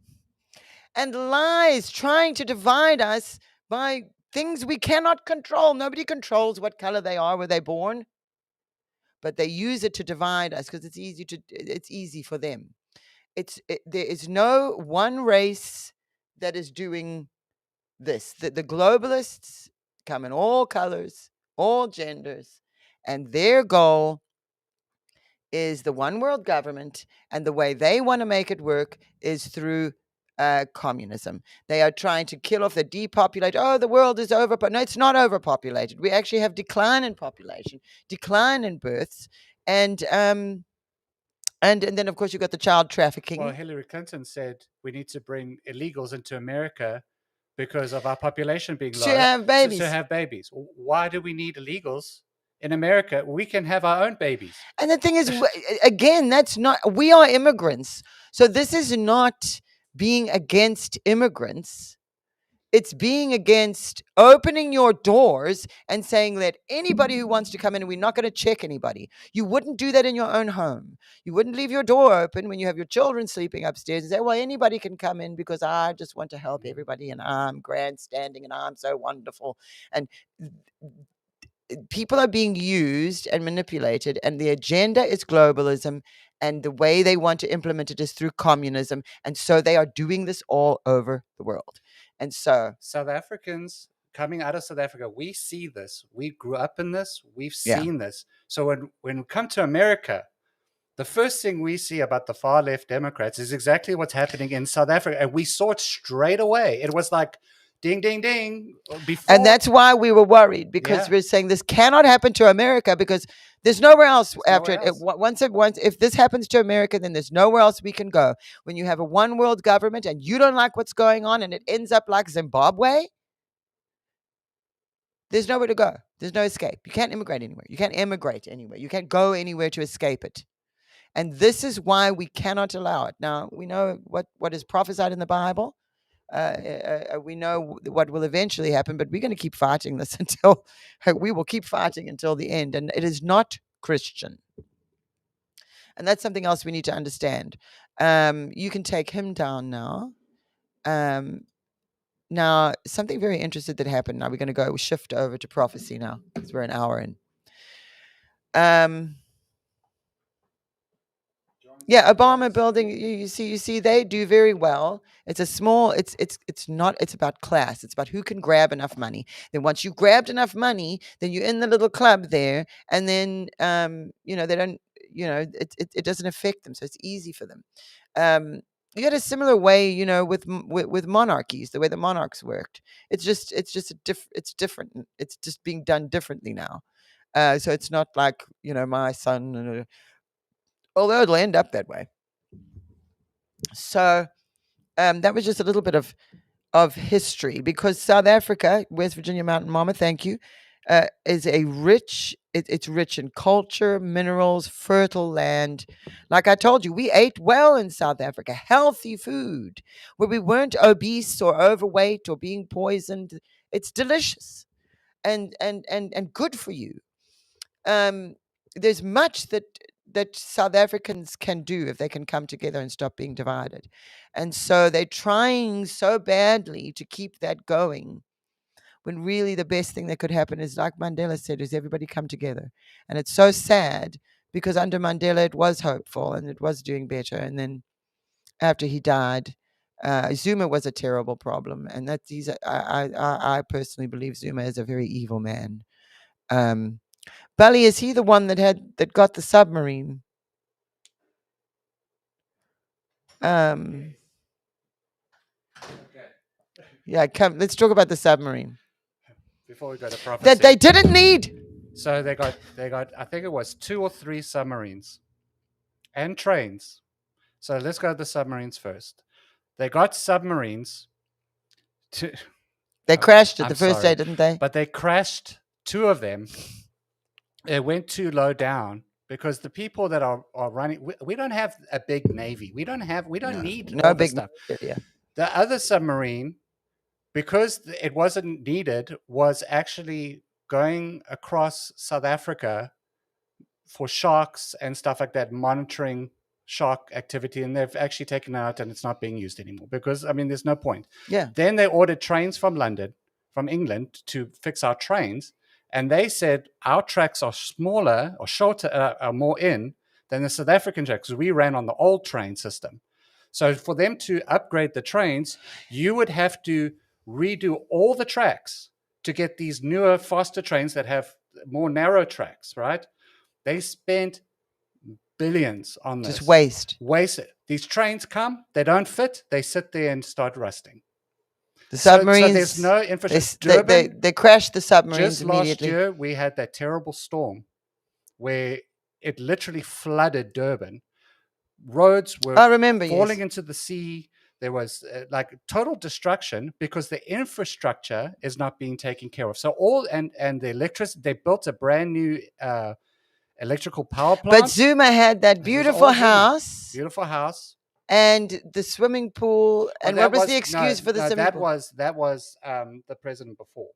S5: and lies trying to divide us by things we cannot control. Nobody controls what color they are, where they're born, but they use it to divide us because it's easy for them. There is no one race that is doing this. The globalists come in all colors, all genders, and their goal is the one world government, and the way they want to make it work is through communism. They are trying to kill off, the depopulate. Oh, the world is over, but no, it's not overpopulated. We actually have decline in population, decline in births, and then of course you've got the child trafficking.
S6: Well, Hillary Clinton said we need to bring illegals into America because of our population being low.
S5: To have babies.
S6: To have babies. Why do we need illegals in America? We can have our own babies.
S5: And the thing is, again, that's not, we are immigrants. So this is not being against immigrants. It's being against opening your doors and saying that anybody who wants to come in, we're not going to check anybody. You wouldn't do that in your own home. You wouldn't leave your door open when you have your children sleeping upstairs and say, well, anybody can come in because I just want to help everybody and I'm grandstanding and I'm so wonderful. And people are being used and manipulated, and the agenda is globalism, and the way they want to implement it is through communism. And so they are doing this all over the world. And so
S6: South Africans coming out of South Africa, we see this. We grew up in this. We've
S5: Yeah.
S6: seen this. So when we come to America, the first thing we see about the far left Democrats is exactly what's happening in South Africa. And we saw it straight away. It was like, ding, ding, ding. Before,
S5: and that's why we were worried, because
S6: Yeah.
S5: we're saying this cannot happen to America because there's nowhere else after
S6: nowhere
S5: it. Once if this happens to America, then there's nowhere else we can go. When you have a one world government and you don't like what's going on and it ends up like Zimbabwe, there's nowhere to go. There's no escape. You can't immigrate anywhere. You can't emigrate anywhere. You can't go anywhere to escape it. And this is why we cannot allow it. Now, we know what is prophesied in the Bible. We know what will eventually happen, but we're going to keep fighting this until we will keep fighting until the end. And it is not Christian. And that's something else we need to understand. You can take him down now. Now, something very interesting that happened. Now we're going to shift over to prophecy now because we're an hour in. Yeah, Obama building. You see, they do very well. It's a small. It's not. It's about class. It's about who can grab enough money. Then once you've grabbed enough money, then you're in the little club there, and then they don't. It doesn't affect them, so it's easy for them. You had a similar way, with monarchies, the way the monarchs worked. It's different. It's just being done differently now. So it's not like my son. Although it'll end up that way. So that was just a little bit of history, because South Africa, West Virginia Mountain Mama, thank you, is a rich. It's rich in culture, minerals, fertile land. Like I told you, we ate well in South Africa, healthy food, where we weren't obese or overweight or being poisoned. It's delicious and good for you. There's much that South Africans can do if they can come together and stop being divided. And so they're trying so badly to keep that going when really the best thing that could happen is, like Mandela said, is everybody come together. And it's so sad because under Mandela it was hopeful and it was doing better. And then after he died, Zuma was a terrible problem, and that I personally believe Zuma is a very evil man. Bali, is he the one that got the submarine? Yeah, come. Let's talk about the submarine
S6: Before we go to prophecy.
S5: that they didn't need.
S6: So they got I think it was 2 or 3 submarines and trains. So let's go to the submarines first. They got submarines to
S5: They crashed it
S6: I'm
S5: the first
S6: sorry,
S5: day, didn't they?
S6: but they crashed 2 of them. It went too low down because the people that are running, we don't have a big navy. We don't need
S5: No
S6: all this
S5: big.
S6: stuff.
S5: Yeah.
S6: The other submarine, because it wasn't needed, was actually going across South Africa for sharks and stuff like that, monitoring shark activity, and they've actually taken it out and it's not being used anymore because, I mean, there's no point.
S5: Yeah.
S6: Then they ordered trains from England to fix our trains, and they said our tracks are smaller or shorter, are more in than the South African tracks because we ran on the old train system. So for them to upgrade the trains, you would have to redo all the tracks to get these newer, faster trains that have more narrow tracks, right? They spent billions on this.
S5: Just waste.
S6: These trains come, they don't fit, they sit there and start rusting.
S5: The submarines.
S6: So there's no infrastructure.
S5: They crashed the submarines
S6: Just
S5: immediately.
S6: last year, we had that terrible storm where it literally flooded Durban. Roads were
S5: I remember,
S6: falling
S5: yes.
S6: into the sea. There was like total destruction because the infrastructure is not being taken care of. So and the electricity, they built a brand new electrical power plant.
S5: But Zuma had that beautiful house.
S6: Beautiful house.
S5: And the swimming pool. And what was the excuse for the swimming
S6: that
S5: pool?
S6: That was the president before.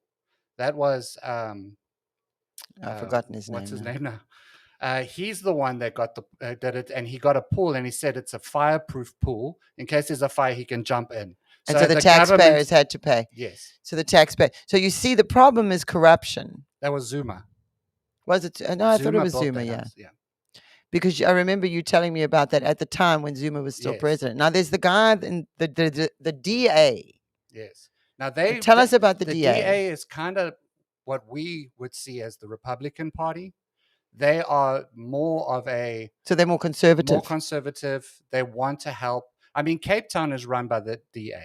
S6: That was
S5: I've forgotten his name.
S6: What's his name now? He's the one that got and he got a pool, and he said it's a fireproof pool. In case there's a fire, he can jump in.
S5: And so the taxpayers had to pay.
S6: Yes.
S5: So the taxpayer. So you see, the problem is corruption.
S6: That was Zuma.
S5: Was it? No, I thought it was Zuma. Yeah. Because I remember you telling me about that at the time when Zuma was still president. Now there's the guy in the DA.
S6: Yes. Now
S5: tell us about the DA.
S6: The DA is kind of what we would see as the Republican Party. They are more of a...
S5: So they're more conservative.
S6: More conservative. They want to help. I mean, Cape Town is run by the DA.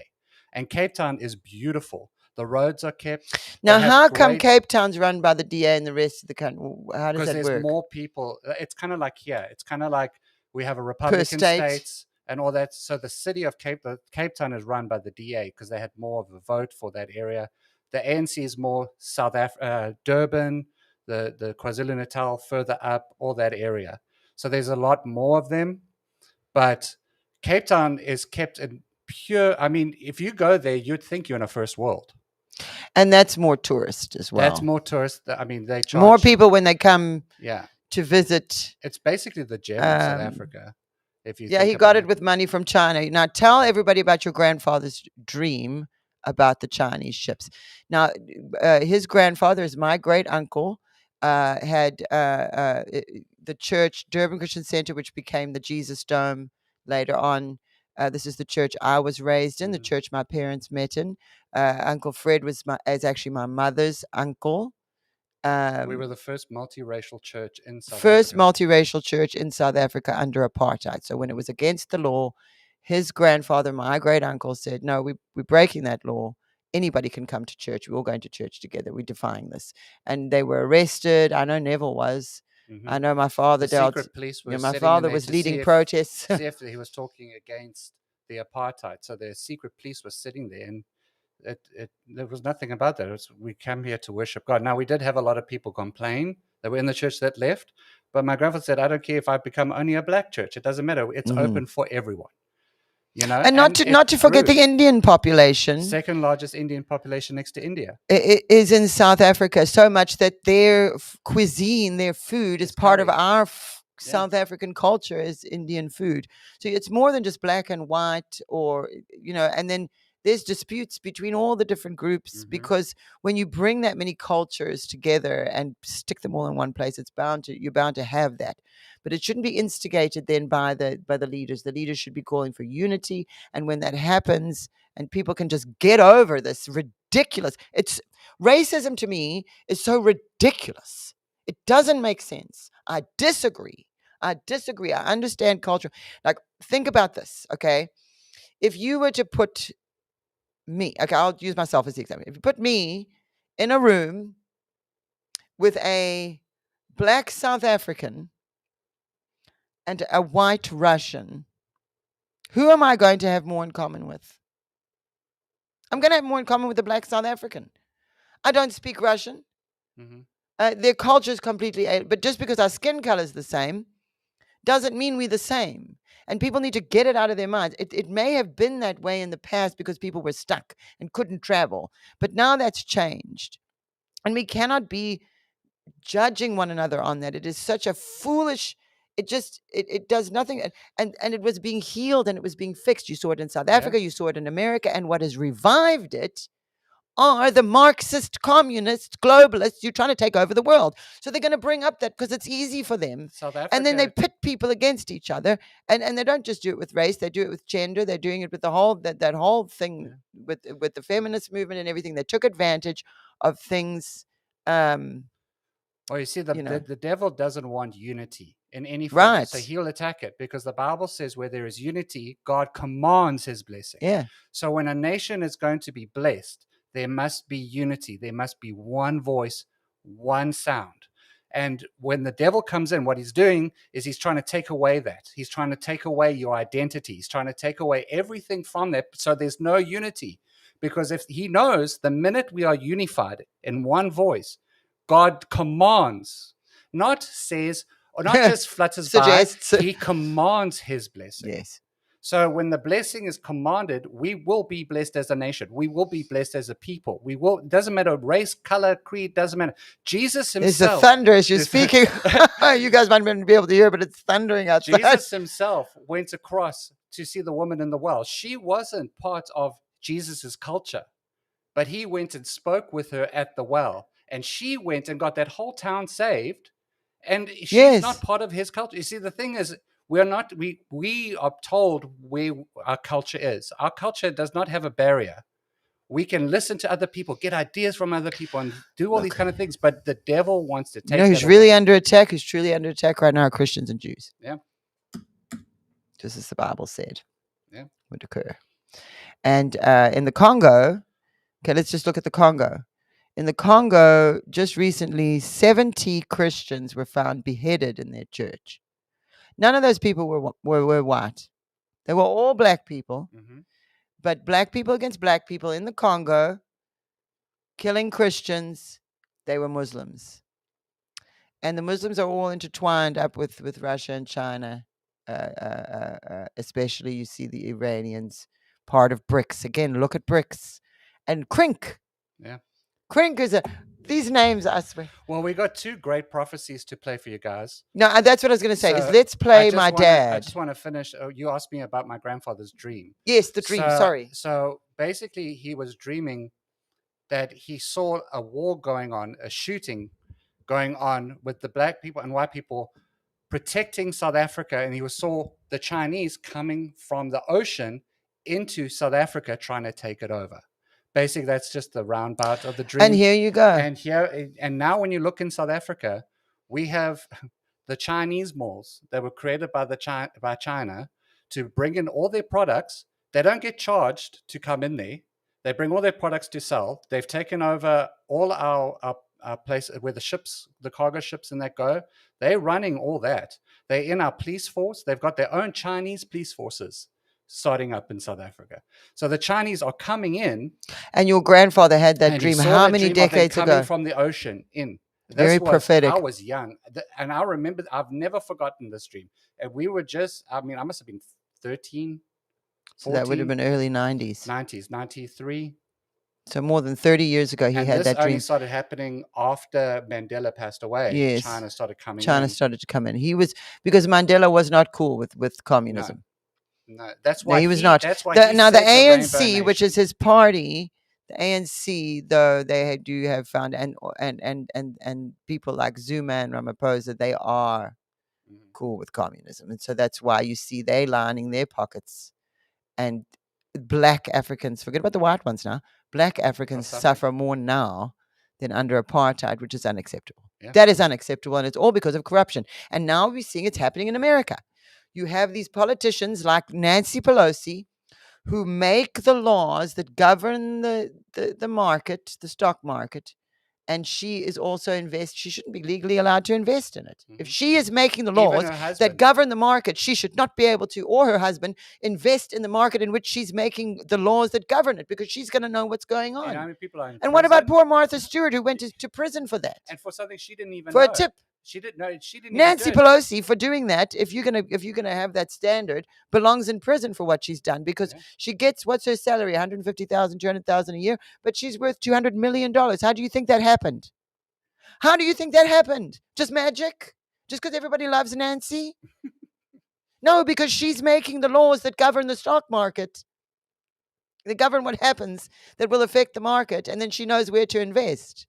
S6: And Cape Town is beautiful. The roads are kept.
S5: Now, how come Cape Town's run by the DA and the rest of the country? How does that work?
S6: Because there's more people. It's kind of like here. It's kind of like we have a Republican states and all that. So the city of Cape Town is run by the DA because they had more of a vote for that area. The ANC is more Durban, the KwaZulu-Natal, further up, all that area. So there's a lot more of them. But Cape Town is kept in pure... I mean, if you go there, you'd think you're in a first world.
S5: And that's more tourist as well.
S6: That's more tourist. I mean, they charge...
S5: More people when they come to visit.
S6: It's basically the gem of South Africa. If you
S5: he got it with money from China. Now, tell everybody about your grandfather's dream about the Chinese ships. Now, his grandfather is my great uncle. Had the church, Durban Christian Center, which became the Jesus Dome later on. This is the church I was raised in, the church my parents met in. Uncle Fred is actually my mother's uncle.
S6: We were the first multiracial church in South Africa.
S5: First multiracial church in South Africa under apartheid. So when it was against the law, his grandfather, my great uncle, said, no, we're breaking that law. Anybody can come to church. We're all going to church together. We're defying this. And they were arrested. I know Neville was. Mm-hmm. I know my father dealt.
S6: Secret police were
S5: my father was leading protests.
S6: See if he was talking against the apartheid. So the secret police was sitting there, and there was nothing about that. We came here to worship God. Now, we did have a lot of people complain that were in the church that left, but my grandfather said, I don't care if I become only a black church. It doesn't matter. It's open for everyone. You know,
S5: and not to forget the Indian population.
S6: Second largest Indian population next to India.
S5: It is in South Africa, so much that their cuisine, their food is part of our South African culture is Indian food. So it's more than just black and white, or, you know, and then there's disputes between all the different groups, because when you bring that many cultures together and stick them all in one place, you're bound to have that. But it shouldn't be instigated then by the leaders. The leaders should be calling for unity, and when that happens, and people can just get over this ridiculous. It's racism to me is so ridiculous. It doesn't make sense. I disagree. I understand culture. Like, think about this, okay? If you were to put me, okay, I'll use myself as the example. If you put me in a room with a black South African and a white Russian, who am I going to have more in common with? I'm going to have more in common with the black South African. I don't speak Russian. Their culture is completely alien. But just because our skin color is the same doesn't mean we're the same. And people need to get it out of their minds. It may have been that way in the past because people were stuck and couldn't travel. But now that's changed. And we cannot be judging one another on that. It is such a foolish, it does nothing. And it was being healed and it was being fixed. You saw it in South Africa, you saw it in America. And what has revived it are the Marxist, communist, globalists. You're trying to take over the world. So they're going to bring up that because it's easy for them.
S6: South Africa,
S5: and then they pit people against each other. And they don't just do it with race. They do it with gender. They're doing it with the whole, that whole thing with the feminist movement and everything. They took advantage of things.
S6: Well, you see, the devil doesn't want unity in any form.
S5: Right.
S6: So he'll attack it because the Bible says where there is unity, God commands his blessing.
S5: Yeah.
S6: So when a nation is going to be blessed, there must be unity. There must be one voice, one sound. And when the devil comes in, what he's doing is he's trying to take away that. He's trying to take away your identity. He's trying to take away everything from that. So there's no unity. Because if he knows the minute we are unified in one voice, God commands, not says, or not just flutters
S5: Suggests.
S6: by, he commands his blessing.
S5: Yes.
S6: So when the blessing is commanded, we will be blessed as a nation. We will be blessed as a people. We will, it doesn't matter race, color, creed, doesn't matter. Jesus himself.
S5: It's the thunder as you're speaking. You guys might not be able to hear, but it's thundering outside.
S6: Jesus himself went across to see the woman in the well. She wasn't part of Jesus's culture, but he went and spoke with her at the well. And she went and got that whole town saved. And she's not part of his culture. You see, the thing is, we are told where our culture is. Our culture does not have a barrier. We can listen to other people, get ideas from other people, and do all these kind of things. But the devil wants to take.
S5: Who's really under attack? Who's truly under attack right now are Christians and Jews.
S6: Yeah.
S5: Just as the Bible said.
S6: Yeah.
S5: Would occur. And in the Congo, okay, let's just look at the Congo. In the Congo, just recently, 70 Christians were found beheaded in their church. None of those people were white. They were all black people. But black people against black people in the Congo, killing Christians, they were Muslims. And the Muslims are all intertwined up with Russia and China. Especially, you see the Iranians, part of BRICS. Again, look at BRICS. And CRINC.
S6: Yeah.
S5: CRINC is these names, I swear.
S6: Well, we got two great prophecies to play for you guys.
S5: No, that's what I was going to say.
S6: So
S5: is let's play my dad.
S6: I just want to finish. You asked me about my grandfather's dream.
S5: Yes, the dream. Sorry.
S6: So basically, he was dreaming that he saw a war going on, a shooting going on with the black people and white people protecting South Africa. And he saw the Chinese coming from the ocean into South Africa trying to take it over. Basically, that's just the roundabout of the dream.
S5: And here you go.
S6: And now when you look in South Africa, we have the Chinese malls that were created by China to bring in all their products. They don't get charged to come in there. They bring all their products to sell. They've taken over all our places where the cargo ships and that go. They're running all that. They're in our police force. They've got their own Chinese police forces starting up in South Africa. So the Chinese are coming in.
S5: And your grandfather had that dream how many decades ago?
S6: Coming from the ocean in.
S5: Very prophetic.
S6: I was young. And I remember, I've never forgotten this dream. And we were just, I must have been 13, 14.
S5: So that would have been early 90s.
S6: 90s, 93.
S5: So more than 30 years ago, he had that dream.
S6: This only started happening after Mandela passed away.
S5: Yes.
S6: China started coming in.
S5: China started to come in. Because Mandela was not cool with communism.
S6: No, that's
S5: No,
S6: why
S5: he was not.
S6: That's why
S5: Now, the
S6: said
S5: ANC,
S6: Rainbow
S5: which is
S6: Nation.
S5: his party, the ANC, though they do have found, and people like Zuma and Ramaphosa, they are cool with communism, and so that's why you see they lining their pockets, and black Africans, forget about the white ones now. Black Africans suffer more now than under apartheid, which is unacceptable.
S6: Yeah.
S5: That is unacceptable, and it's all because of corruption. And now we're seeing it's happening in America. You have these politicians like Nancy Pelosi who make the laws that govern the market, the stock market, and she is also she shouldn't be legally allowed to invest in it. If she is making the
S6: Even
S5: laws
S6: her
S5: that
S6: husband.
S5: govern the market, she should not be able to, or her husband, invest in the market in which she's making the laws that govern it, because she's going to know what's going on.
S6: You know how many people are in
S5: And what about
S6: prison?
S5: poor Martha Stewart, who went to prison for that?
S6: And for something she didn't even
S5: For
S6: know.
S5: a tip.
S6: She didn't know. She didn't
S5: Nancy
S6: even do it.
S5: Pelosi, for doing that, if you're gonna have that standard, belongs in prison for what she's done, because she gets, what's her salary, 150,000, 200,000 a year, but she's worth $200 million. How do you think that happened? How do you think that happened? Just magic? Just because everybody loves Nancy? No, because she's making the laws that govern the stock market. They govern what happens that will affect the market, and then she knows where to invest.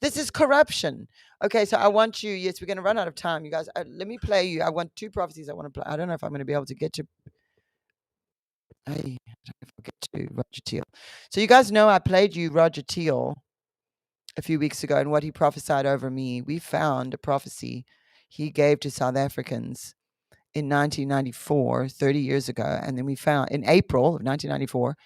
S5: This is corruption. Okay, so I want you, yes, we're going to run out of time, you guys. Let me play you. I want 2 prophecies I want to play. I don't know if I'm going to be able to get to, I don't know if I'll get to Roger Teal. So you guys know I played you Roger Teal a few weeks ago and what he prophesied over me. We found a prophecy he gave to South Africans in 1994, 30 years ago. And then we found, in April of 1994,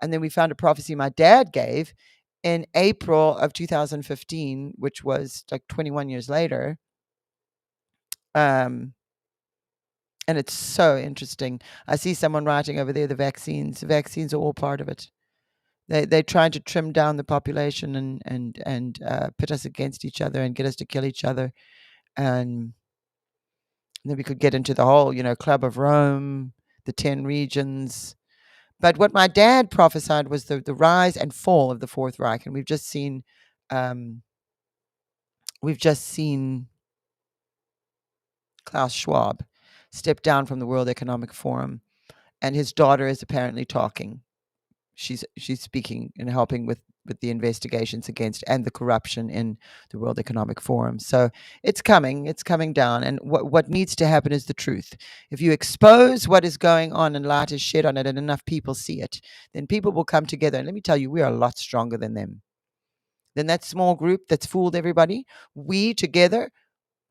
S5: and then we found a prophecy my dad gave in April of 2015, which was like 21 years later. And it's so interesting. I see someone writing over there, the vaccines. The vaccines are all part of it. They're trying to trim down the population and pit us against each other and get us to kill each other. And then we could get into the whole, Club of Rome, the 10 regions. But what my dad prophesied was the rise and fall of the Fourth Reich, and we've just seen Klaus Schwab step down from the World Economic Forum, and his daughter is apparently talking. She's speaking and helping with the investigations against and the corruption in the World Economic Forum. So it's coming down. And what needs to happen is the truth. If you expose what is going on and light is shed on it and enough people see it, then people will come together. And let me tell you, we are a lot stronger than them. Than that small group that's fooled everybody. We together,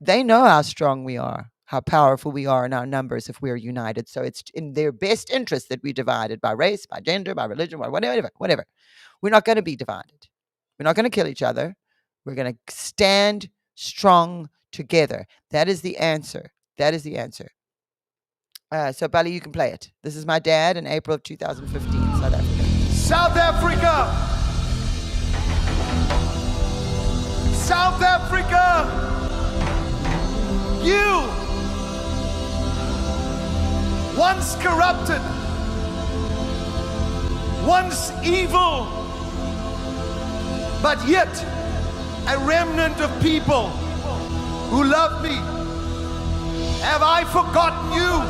S5: they know how strong we are, how powerful we are in our numbers if we're united. So it's in their best interest that we divided by race, by gender, by religion, whatever. We're not going to be divided. We're not going to kill each other. We're going to stand strong together. That is the answer. So, Bali, you can play it. This is my dad in April of 2015, South Africa.
S1: South Africa! South Africa! You, once corrupted, once evil, but yet a remnant of people who love me. Have I forgotten you?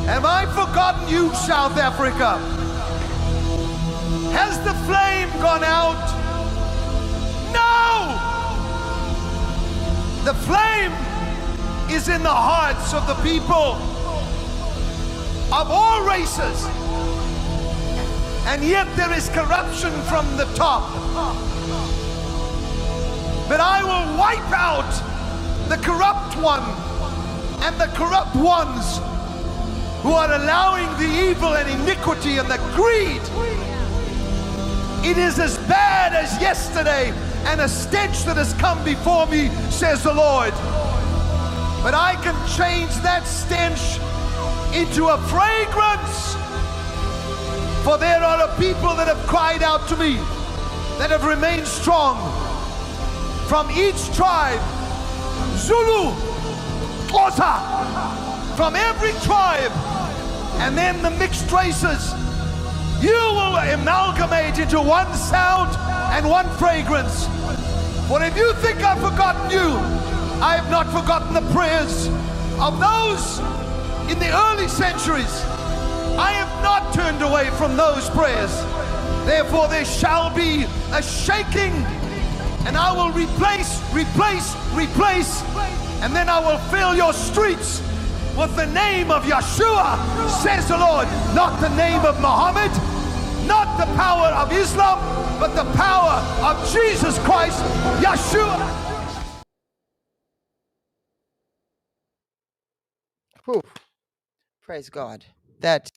S1: Have I forgotten you, South Africa? Has the flame gone out? No! The flame is in the hearts of the people of all races. And yet there is corruption from the top. But I will wipe out the corrupt one and the corrupt ones who are allowing the evil and iniquity and the greed. It is as bad as yesterday, and a stench that has come before me, says the Lord. But I can change that stench into a fragrance. For there are a people that have cried out to me, that have remained strong. From each tribe, Zulu, Xhosa, from every tribe, and then the mixed races, you will amalgamate into one sound and one fragrance. For if you think I've forgotten you, I have not forgotten the prayers of those
S3: in the early centuries. I have not turned away from those prayers. Therefore there shall be a shaking, and I will replace, and then I will fill your streets with the name of Yeshua, says the Lord. Not the name of Muhammad, not the power of Islam, but the power of Jesus Christ, Yeshua.
S5: Whew. Praise God. That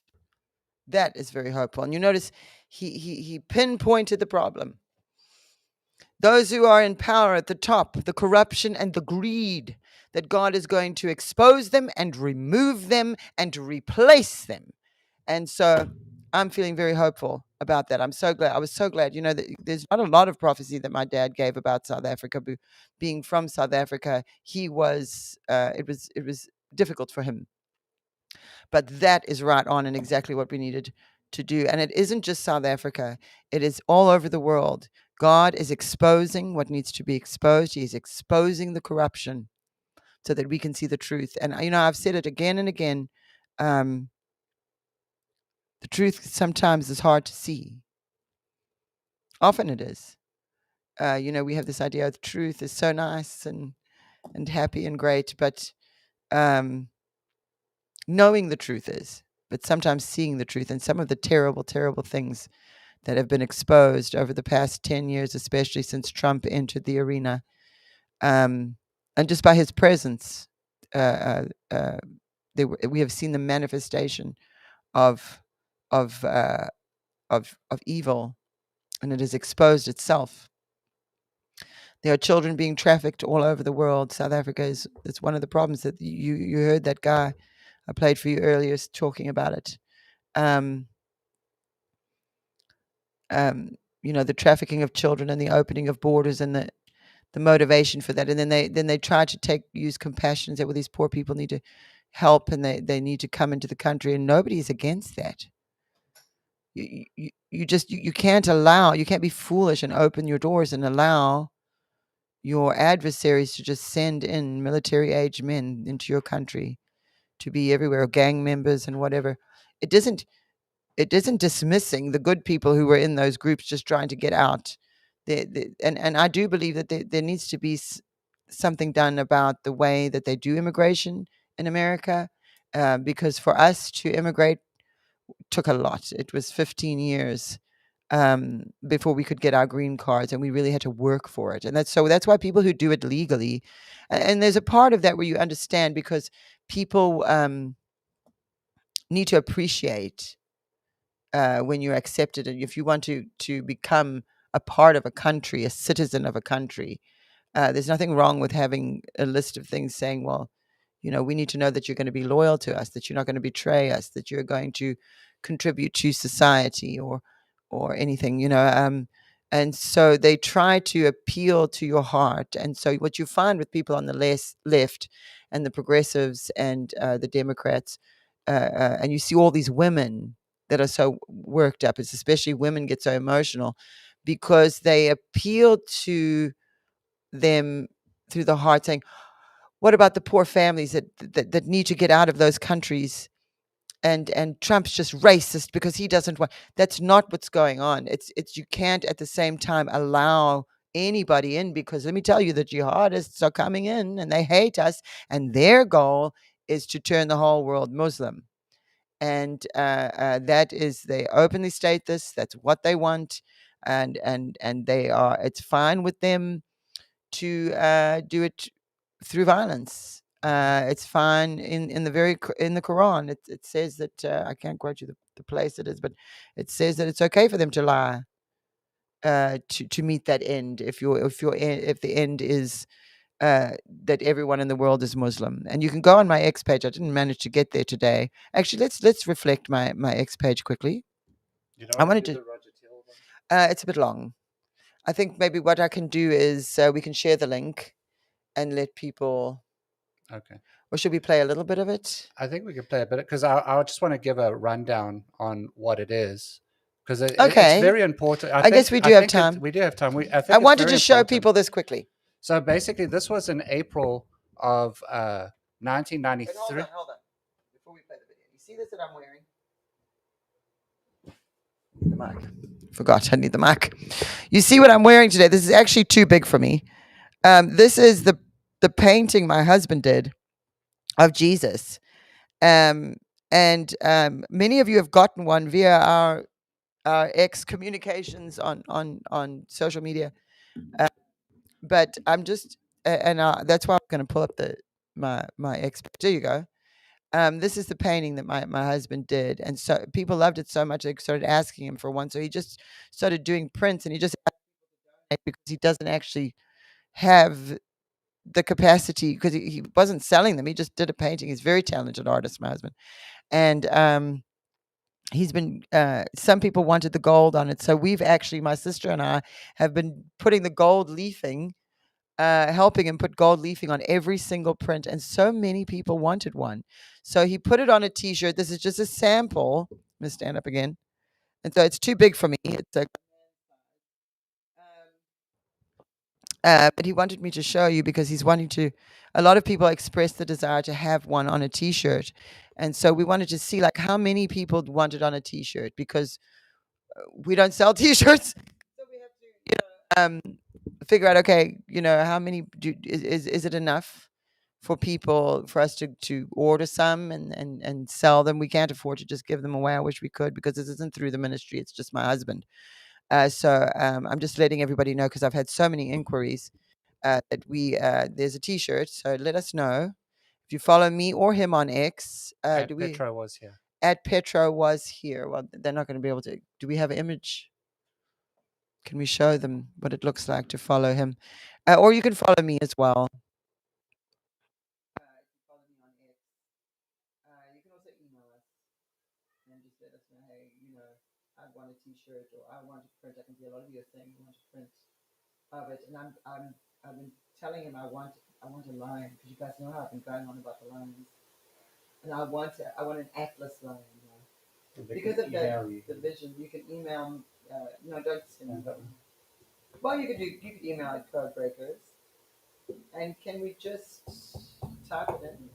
S5: is very hopeful. And you notice he pinpointed the problem. Those who are in power at the top, the corruption and the greed, that God is going to expose them and remove them and replace them. And so I'm feeling very hopeful about that. I'm so glad. I was so glad. You know, that there's not a lot of prophecy that my dad gave about South Africa. Being from South Africa, he was. It was difficult for him. But that is right on and exactly what we needed to do. And it isn't just South Africa. It is all over the world. God is exposing what needs to be exposed. He is exposing the corruption so that we can see the truth. And, you know, I've said it again and again. The truth sometimes is hard to see. Often it is. You know, we have this idea of truth is so nice and happy and great, but knowing the truth is, but sometimes seeing the truth, and some of the terrible, terrible things that have been exposed over the past 10 years, especially since Trump entered the arena, and just by his presence, we have seen the manifestation of evil, and it has exposed itself. There are children being trafficked all over the world. South Africa is one of the problems that you heard that guy I played for you earlier talking about it. You know, the trafficking of children and the opening of borders and the motivation for that. And then they try to use compassion and say, well, these poor people need to help and they need to come into the country, and nobody is against that. You can't be foolish and open your doors and allow your adversaries to just send in military-age men into your country to be everywhere, gang members and whatever. It isn't dismissing the good people who were in those groups just trying to get out. And I do believe that there needs to be something done about the way that they do immigration in America, because for us to immigrate took a lot. It was 15 years before we could get our green cards, and we really had to work for it. And that's why people who do it legally, and there's a part of that where you understand, because people need to appreciate when you're accepted, and if you want to become a part of a country, a citizen of a country, there's nothing wrong with having a list of things saying, well, you know, we need to know that you're going to be loyal to us, that you're not going to betray us, that you're going to contribute to society or anything, you know. And so they try to appeal to your heart. And so what you find with people on the left and the progressives and the Democrats, and you see all these women that are so worked up, it's especially women get so emotional because they appeal to them through the heart, saying, what about the poor families that need to get out of those countries? And Trump's just racist because he doesn't want. That's not what's going on. It's you can't at the same time allow anybody in, because let me tell you, the jihadists are coming in and they hate us, and their goal is to turn the whole world Muslim. And that is, they openly state this. That's what they want, and they are. It's fine with them to do it through violence. It's fine in the Quran. It says that I can't quote you the place it is, but it says that it's okay for them to lie to meet that end. If the end is that everyone in the world is Muslim. And you can go on my X page. I didn't manage to get there today. Actually, let's reflect my X page quickly. I wanted to. It's a bit long. I think maybe what I can do is we can share the link and let people.
S6: Okay.
S5: Or should we play a little bit of it?
S6: I think we can play a bit, because I just want to give a rundown on what it is, because it's very important.
S5: I guess we do have time.
S6: We do have time.
S5: I wanted to show people this quickly.
S6: So basically, this was in April of 1993.
S5: Hold on. Before we this that I'm wearing? The mic. Forgot I need the mic. You see what I'm wearing today? This is actually too big for me. This is the painting my husband did of Jesus. And many of you have gotten one via our ex communications on social media. But I'm just and that's why I'm going to pull up my ex. There you go. This is the painting that my husband did, and so people loved it so much they started asking him for one. So he just started doing prints, and he just because he doesn't actually have the capacity because he wasn't selling them. He just did a painting. He's a very talented artist, my husband, and he's been. Some people wanted the gold on it, so we've actually, my sister and I, have been putting the gold leafing. Helping him put gold leafing on every single print, and so many people wanted one. So he put it on a T-shirt. This is just a sample. I'm gonna stand up again, and so it's too big for me. It's like, but he wanted me to show you because he's wanting to. A lot of people expressed the desire to have one on a T-shirt, and so we wanted to see like how many people want it on a T-shirt because we don't sell T-shirts, so we have to, figure out, okay, how many is it enough for people for us to order some and sell them? We can't afford to just give them away. I wish we could because this isn't through the ministry. It's just my husband. So I'm just letting everybody know because I've had so many inquiries that there's a T-shirt. So let us know if you follow me or him on X.
S6: Petro was here.
S5: At Petro was here. Well, they're not going to be able to. Do we have an image? Can we show them what it looks like to follow him? Or you can follow me as well. You can also email us and just let us know, hey, I want a T-shirt or I want to print. I can see a lot of you are saying you want to print of it, and I've been telling him I want a line because you guys know how I've been going on about the lines, and I want an Atlas line. Because of the vision, you can email. No, don't send me. Well, you could email at Code Breakers. And can we just type it in?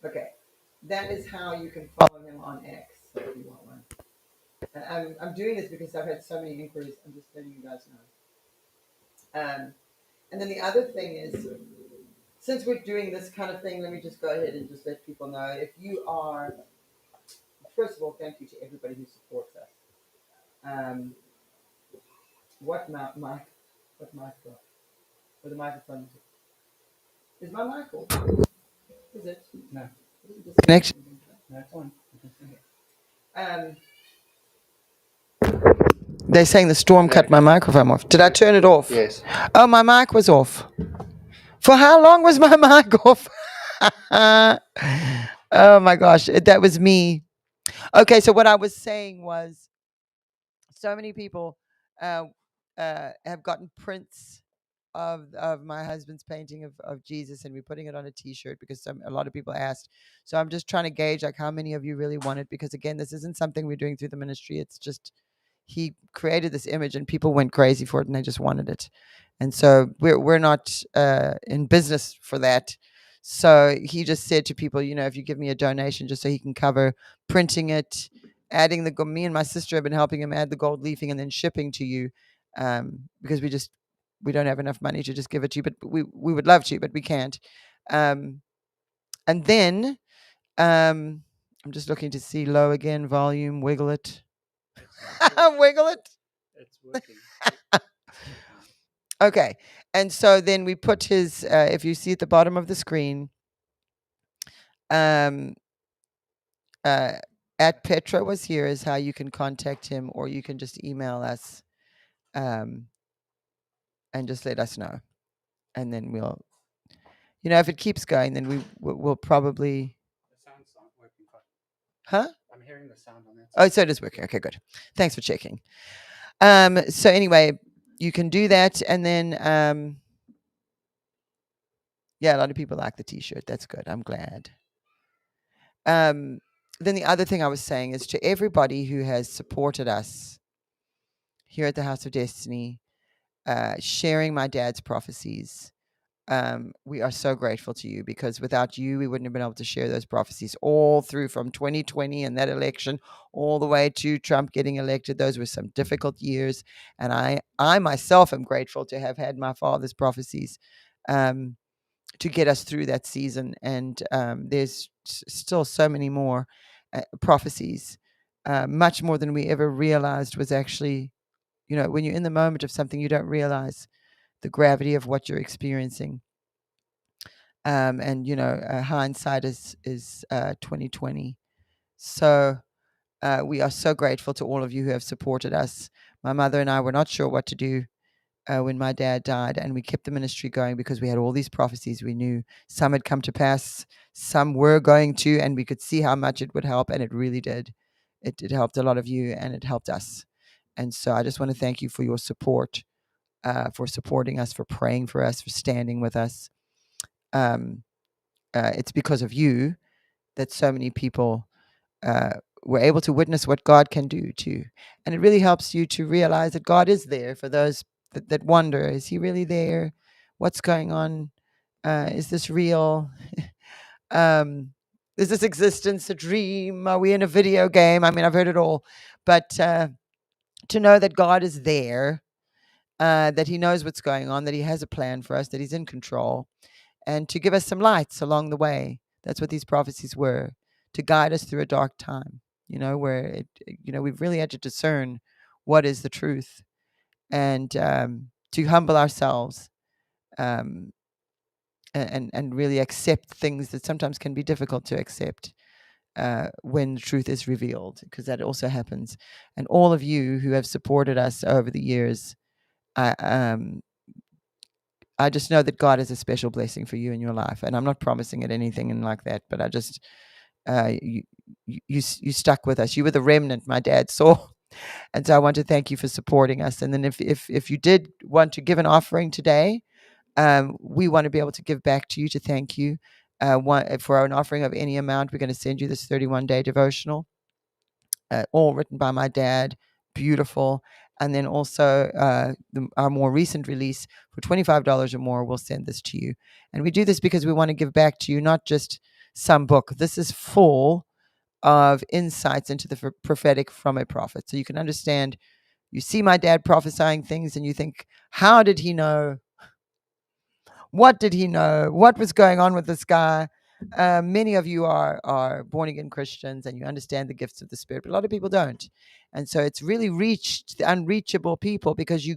S5: Okay, that is how you can follow him on X if you want one. And I'm doing this because I've had so many inquiries. I'm just letting you guys know. And then the other thing is, since we're doing this kind of thing, let me just go ahead and just let people know. If you are, first of all, thank you to everybody who supports us. What mic? What mic got? Where the microphone is? Is my mic off? Is it?
S6: No.
S5: Disconnection.
S6: No, it's on.
S5: They're saying the storm cut my microphone off. Did I turn it off?
S6: Yes.
S5: Oh, my mic was off. For how long was my mic off? Oh my gosh, that was me. Okay, so what I was saying was, so many people have gotten prints of my husband's painting of Jesus, and we're putting it on a T-shirt because a lot of people asked. So I'm just trying to gauge like how many of you really want it, because again, this isn't something we're doing through the ministry. It's just he created this image and people went crazy for it and they just wanted it, and so we're not in business for that. So he just said to people, if you give me a donation just so he can cover printing it, adding me and my sister have been helping him add the gold leafing and then shipping to you, because we don't have enough money to just give it to you, but we would love to, but we can't. And then I'm just looking to see low again, volume, wiggle it. Wiggle it.
S6: It's working.
S5: Okay. And so then we put his, if you see at the bottom of the screen, at Petro was here is how you can contact him, or you can just email us and just let us know. And then we'll, if it keeps going, then we'll probably.
S6: The sound's not working quite.
S5: Huh?
S6: I'm hearing the sound on that.
S5: Oh, so it is working. Okay, good. Thanks for checking. So anyway, you can do that, and then yeah, a lot of people like the T-shirt. That's good. I'm glad. then the other thing I was saying is to everybody who has supported us here at the House of Destiny, sharing my dad's prophecies. We are so grateful to you, because without you, we wouldn't have been able to share those prophecies all through from 2020 and that election all the way to Trump getting elected. Those were some difficult years. And I myself am grateful to have had my father's prophecies to get us through that season. And there's still so many more prophecies, much more than we ever realized was actually, when you're in the moment of something, you don't realize the gravity of what you're experiencing. And hindsight is 2020. So we are so grateful to all of you who have supported us. My mother and I were not sure what to do when my dad died, and we kept the ministry going because we had all these prophecies. We knew some had come to pass, some were going to, and we could see how much it would help, and it really did. It helped a lot of you, and it helped us. And so I just want to thank you for your support, for supporting us, for praying for us, for standing with us. It's because of you that so many people were able to witness what God can do too. And it really helps you to realize that God is there for those that wonder, is he really there? What's going on? Is this real? Is this existence a dream? Are we in a video game? I mean, I've heard it all. But to know that God is there, that he knows what's going on, that he has a plan for us, that he's in control, and to give us some lights along the way. That's what these prophecies were, to guide us through a dark time, where we've really had to discern what is the truth, and to humble ourselves, and really accept things that sometimes can be difficult to accept when the truth is revealed, because that also happens. And all of you who have supported us over the years, I just know that God has a special blessing for you in your life, and I'm not promising it anything and like that, but I just you stuck with us. You were the remnant my dad saw, and so I want to thank you for supporting us. And then if you did want to give an offering today, we want to be able to give back to you to thank you. For an offering of any amount, we're going to send you this 31-day devotional, all written by my dad, beautiful. And then also our more recent release for $25 or more, we'll send this to you. And we do this because we want to give back to you, not just some book. This is full of insights into the prophetic from a prophet. So you can understand, you see my dad prophesying things and you think, how did he know? What did he know? What was going on with this guy? Many of you are born-again Christians and you understand the gifts of the Spirit, but a lot of people don't. And so it's really reached the unreachable people, because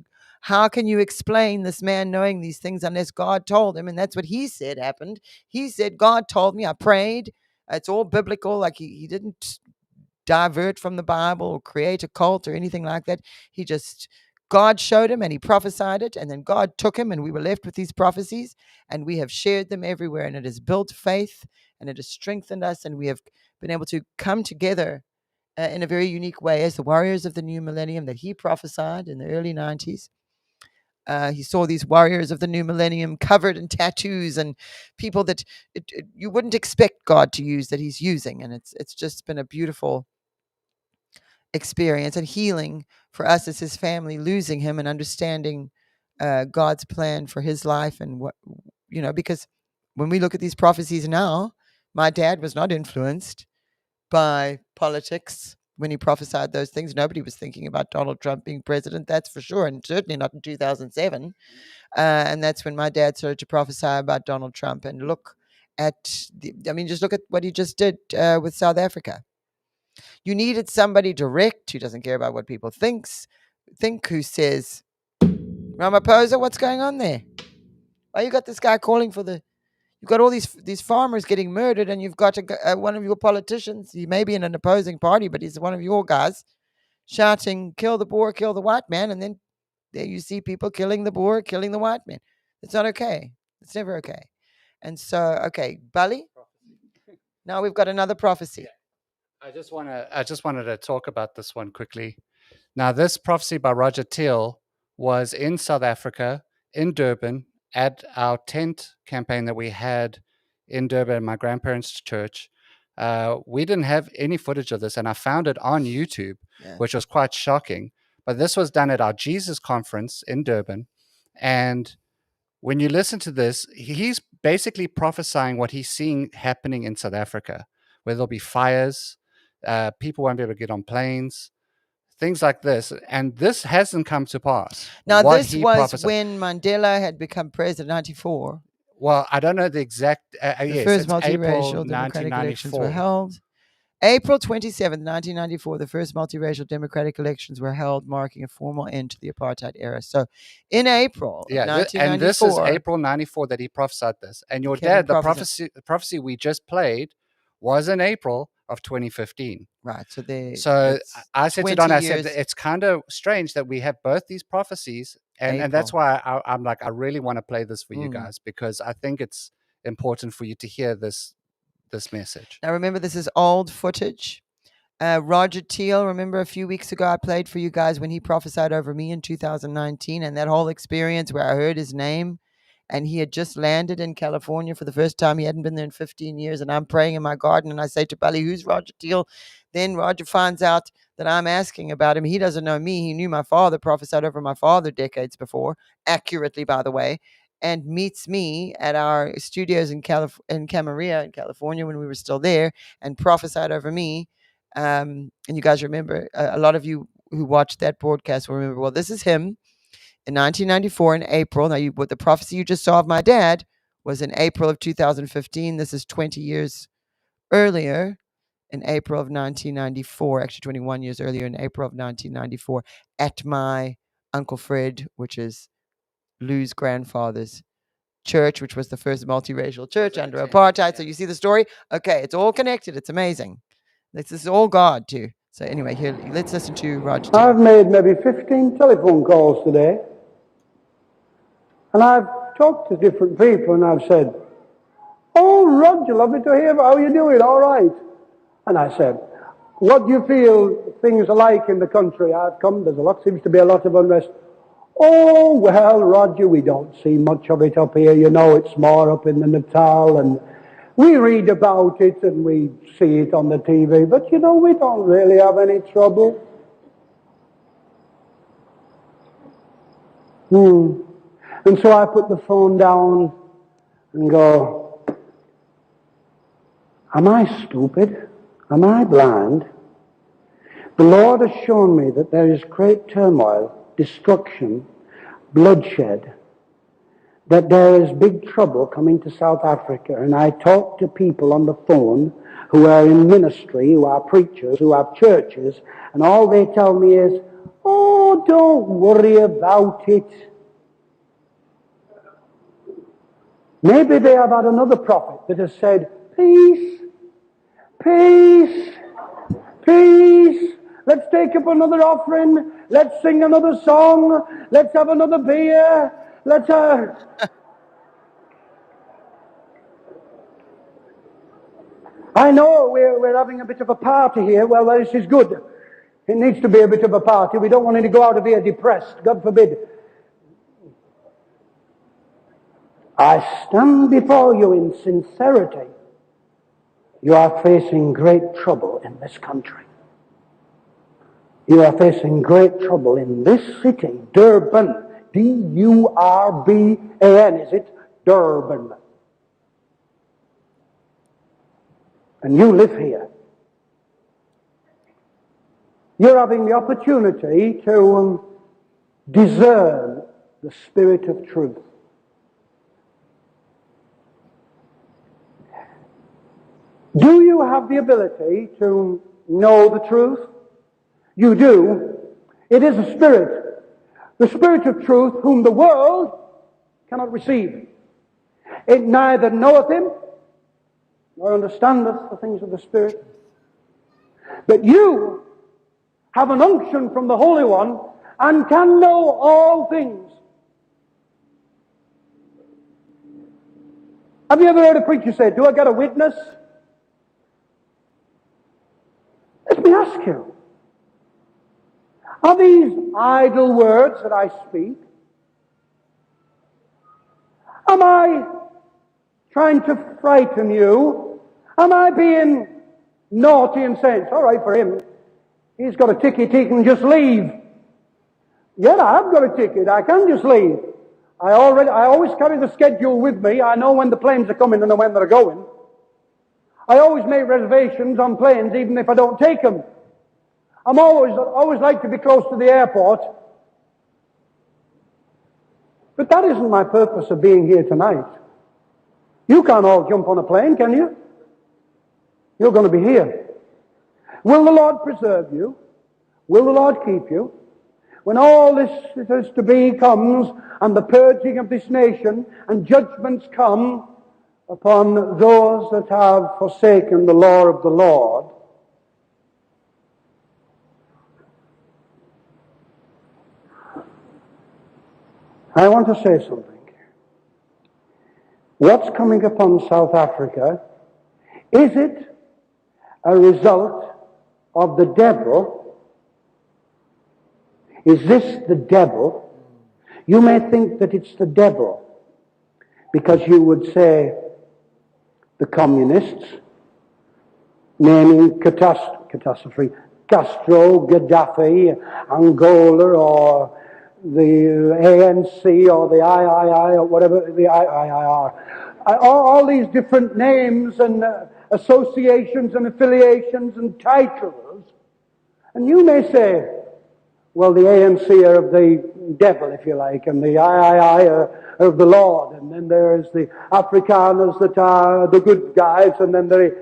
S5: how can you explain this man knowing these things unless God told him? And that's what he said happened. He said, God told me, I prayed. It's all biblical. Like he didn't divert from the Bible or create a cult or anything like that. God showed him and he prophesied it, and then God took him and we were left with these prophecies, and we have shared them everywhere, and it has built faith and it has strengthened us, and we have been able to come together in a very unique way as the warriors of the new millennium that he prophesied in the early 90s. He saw these warriors of the new millennium covered in tattoos and people that you wouldn't expect God to use, that he's using, and it's just been a beautiful experience and healing for us as his family, losing him and understanding God's plan for his life. And what, because when we look at these prophecies now, my dad was not influenced by politics when he prophesied those things. Nobody was thinking about Donald Trump being president, that's for sure, and certainly not in 2007. And that's when my dad started to prophesy about Donald Trump. And just look at what he just did with South Africa. You needed somebody direct who doesn't care about what people think, who says, Ramaphosa, what's going on there? Why you got this guy calling for you've got all these farmers getting murdered, and you've got one of your politicians, he may be in an opposing party, but he's one of your guys, shouting, kill the Boer, kill the white man, and then there you see people killing the Boer, killing the white man. It's not okay. It's never okay. And so, okay, Bali, now we've got another prophecy.
S6: I just wanted to talk about this one quickly. Now, this prophecy by Roger Thiel was in South Africa, in Durban, at our tent campaign that we had in Durban at my grandparents' church. We didn't have any footage of this, and I found it on YouTube,
S5: Yeah.
S6: which was quite shocking. But this was done at our Jesus conference in Durban. And when you listen to this, he's basically prophesying what he's seeing happening in South Africa, where there'll be fires, people won't be able to get on planes, things like this. And this hasn't come to pass.
S5: Now,
S6: what
S5: this
S6: he
S5: was
S6: prophesied.
S5: when Mandela had become president in 94.
S6: Well, I don't know the exact.
S5: The
S6: Yes,
S5: first
S6: it's April
S5: multiracial democratic elections were
S6: 1994.
S5: held. April 27th, 1994, the first multiracial democratic elections were held, marking a formal end to the apartheid era. So in April of
S6: Yeah, and this is
S5: 1994,
S6: April 94 that he prophesied this. And your
S5: Kevin
S6: dad, the
S5: prophesied.
S6: prophecy we just played was in April of 2015.
S5: right, so there,
S6: So
S5: it's
S6: I said to
S5: 20
S6: Don, I said,
S5: years
S6: it's kind of strange that we have both these prophecies. And that's
S5: April.
S6: why I'm like, I really want to play this for you
S5: Mm.
S6: guys, because I think it's important for you to hear this message.
S5: Now remember, this is old footage. Roger Teal, remember a few weeks ago I played for you guys when he prophesied over me in 2019, and that whole experience where I heard his name, and he had just landed in California for the first time. He hadn't been there in 15 years, and I'm praying in my garden, and I say to Bali, who's Roger Teal? Then Roger finds out that I'm asking about him. He doesn't know me. He knew my father, prophesied over my father decades before, accurately, by the way, and meets me at our studios in Camarillo in California when we were still there, and prophesied over me. And you guys remember, a lot of you who watched that broadcast will remember, well, this is him in 1994 in April. Now, what the prophecy you just saw of my dad was in April of 2015. This is 20 years earlier, in April of 1994, actually 21 years earlier, in April of 1994, at my Uncle Fred, which is Lou's grandfather's church, which was the first multiracial church under apartheid. So you see the story? Okay, it's all connected. It's amazing. This is all God, too. So anyway, here, let's listen to Roger Teal.
S9: I've made maybe 15 telephone calls today, and I've talked to different people, and I've said, "Oh, Roger, lovely to hear. How are you doing? All right." And I said, "What do you feel things are like in the country? I've come, seems to be a lot of unrest." "Oh, well, Roger, we don't see much of it up here. You know, it's more up in the Natal, and we read about it and we see it on the TV, but you know, we don't really have any trouble." And so I put the phone down and go, am I stupid? Am I blind? The Lord has shown me that there is great turmoil, destruction, bloodshed, that there is big trouble coming to South Africa. And I talk to people on the phone who are in ministry, who are preachers, who have churches, and all they tell me is, "Oh, don't worry about it." Maybe they have had another prophet that has said, "Peace, peace, peace. Let's take up another offering. Let's sing another song. Let's have another beer. Let's I know we're having a bit of a party here. Well, this is good. It needs to be a bit of a party. We don't want him to go out of here depressed. God forbid. I stand before you in sincerity. You are facing great trouble in this country. You are facing great trouble in this city, Durban. D-U-R-B-A-N, is it? Durban. And you live here. You're having the opportunity to discern the spirit of truth. Do you have the ability to know the truth? You do. It is a spirit. The spirit of truth whom the world cannot receive. It neither knoweth him nor understandeth the things of the Spirit. But you have an unction from the Holy One and can know all things. Have you ever heard a preacher say, "Do I get a witness?" Let me ask you, are these idle words that I speak? Am I trying to frighten you? Am I being naughty and say, it's all right for him. He's got a ticket, he can just leave. Yeah, I've got a ticket, I can just leave. I always carry the schedule with me. I know when the planes are coming and when they're going. I always make reservations on planes even if I don't take them. I'm always like to be close to the airport. But that isn't my purpose of being here tonight. You can't all jump on a plane, can you? You're going to be here. Will the Lord preserve you? Will the Lord keep you? When all this is to be comes, and the purging of this nation, and judgments come upon those that have forsaken the law of the Lord, I want to say something. What's coming upon South Africa, is it a result of the devil? Is this the devil? You may think that it's the devil because you would say the communists, naming catastrophe, Castro, Gaddafi, Angola, or the ANC, or the III, or whatever, the IIR. All these different names and associations and affiliations and titles. And you may say, well, the ANC are of the devil, if you like, and the III are of the Lord, and then there's the Afrikaners that are the good guys, and then the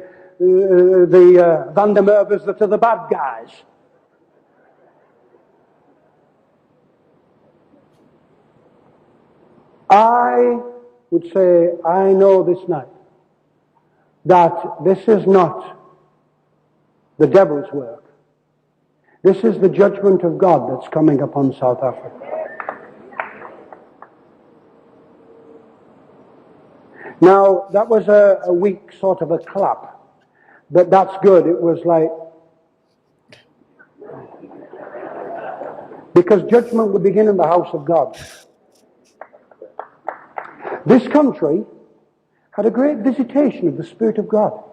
S9: Van der Merwes that are the bad guys. I would say, I know this night that this is not the devil's work. This is the judgment of God that's coming upon South Africa. Now, that was a weak sort of a clap, but that's good. It was like, because judgment will begin in the house of God. This country had a great visitation of the Spirit of God.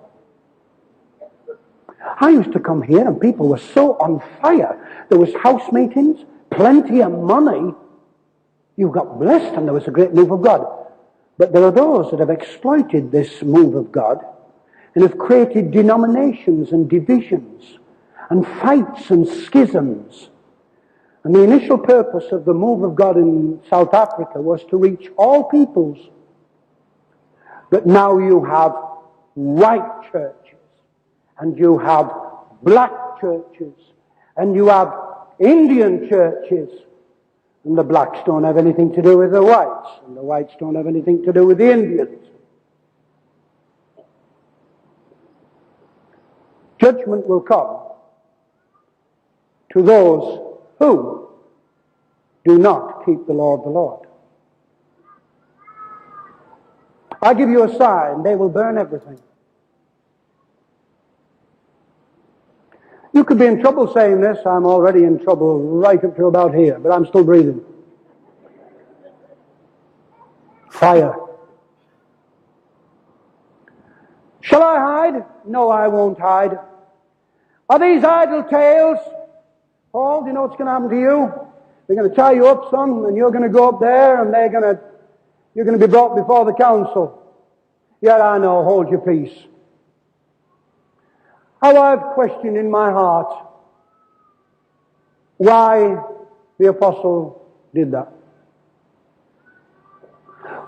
S9: I used to come here and people were so on fire. There was house meetings, plenty of money. You got blessed and there was a great move of God. But there are those that have exploited this move of God and have created denominations and divisions and fights and schisms. And the initial purpose of the move of God in South Africa was to reach all peoples. But now you have white churches, and you have black churches, and you have Indian churches. And the blacks don't have anything to do with the whites, and the whites don't have anything to do with the Indians. Judgment will come to those who do not keep the law of the Lord. I give you a sign, they will burn everything. You could be in trouble saying this. I'm already in trouble right up to about here, but I'm still breathing. Fire. Shall I hide? No, I won't hide. Are these idle tales? Paul, do you know what's going to happen to you? They're going to tie you up, son, and you're going to go up there, and you're going to be brought before the council. Yet I know, hold your peace. How I've questioned in my heart why the apostle did that.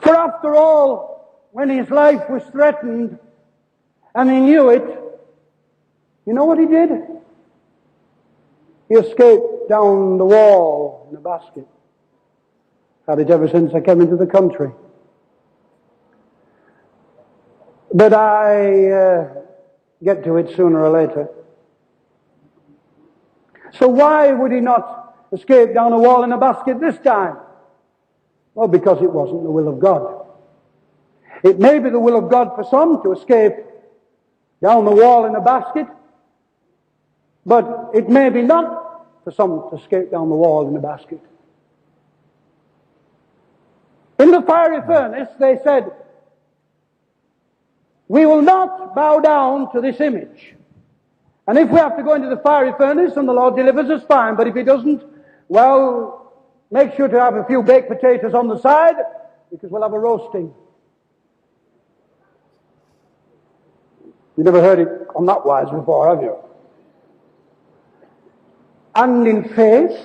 S9: For after all, when his life was threatened, and he knew it, you know what he did? He escaped down the wall in a basket. Had it ever since I came into the country. But I get to it sooner or later. So why would he not escape down a wall in a basket this time? Well, because it wasn't the will of God. It may be the will of God for some to escape down the wall in a basket, but it may be not for some to escape down the wall in a basket. In the fiery furnace, they said, we will not bow down to this image. And if we have to go into the fiery furnace and the Lord delivers us, fine. But if He doesn't, well, make sure to have a few baked potatoes on the side, because we'll have a roasting. You never heard it on that wise before, have you? And in faith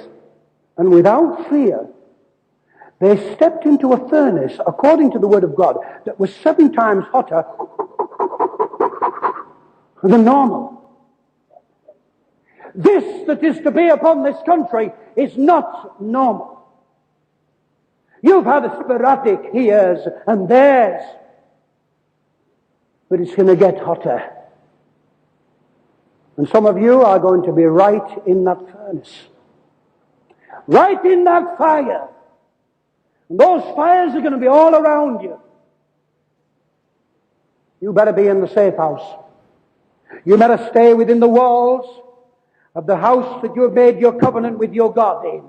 S9: and without fear, they stepped into a furnace, according to the word of God, that was 7 times hotter than normal. This that is to be upon this country is not normal. You've had a sporadic here's and there's, but it's going to get hotter. And some of you are going to be right in that furnace, right in that fire. And those fires are going to be all around you. You better be in the safe house. You better stay within the walls of the house that you have made your covenant with your God in.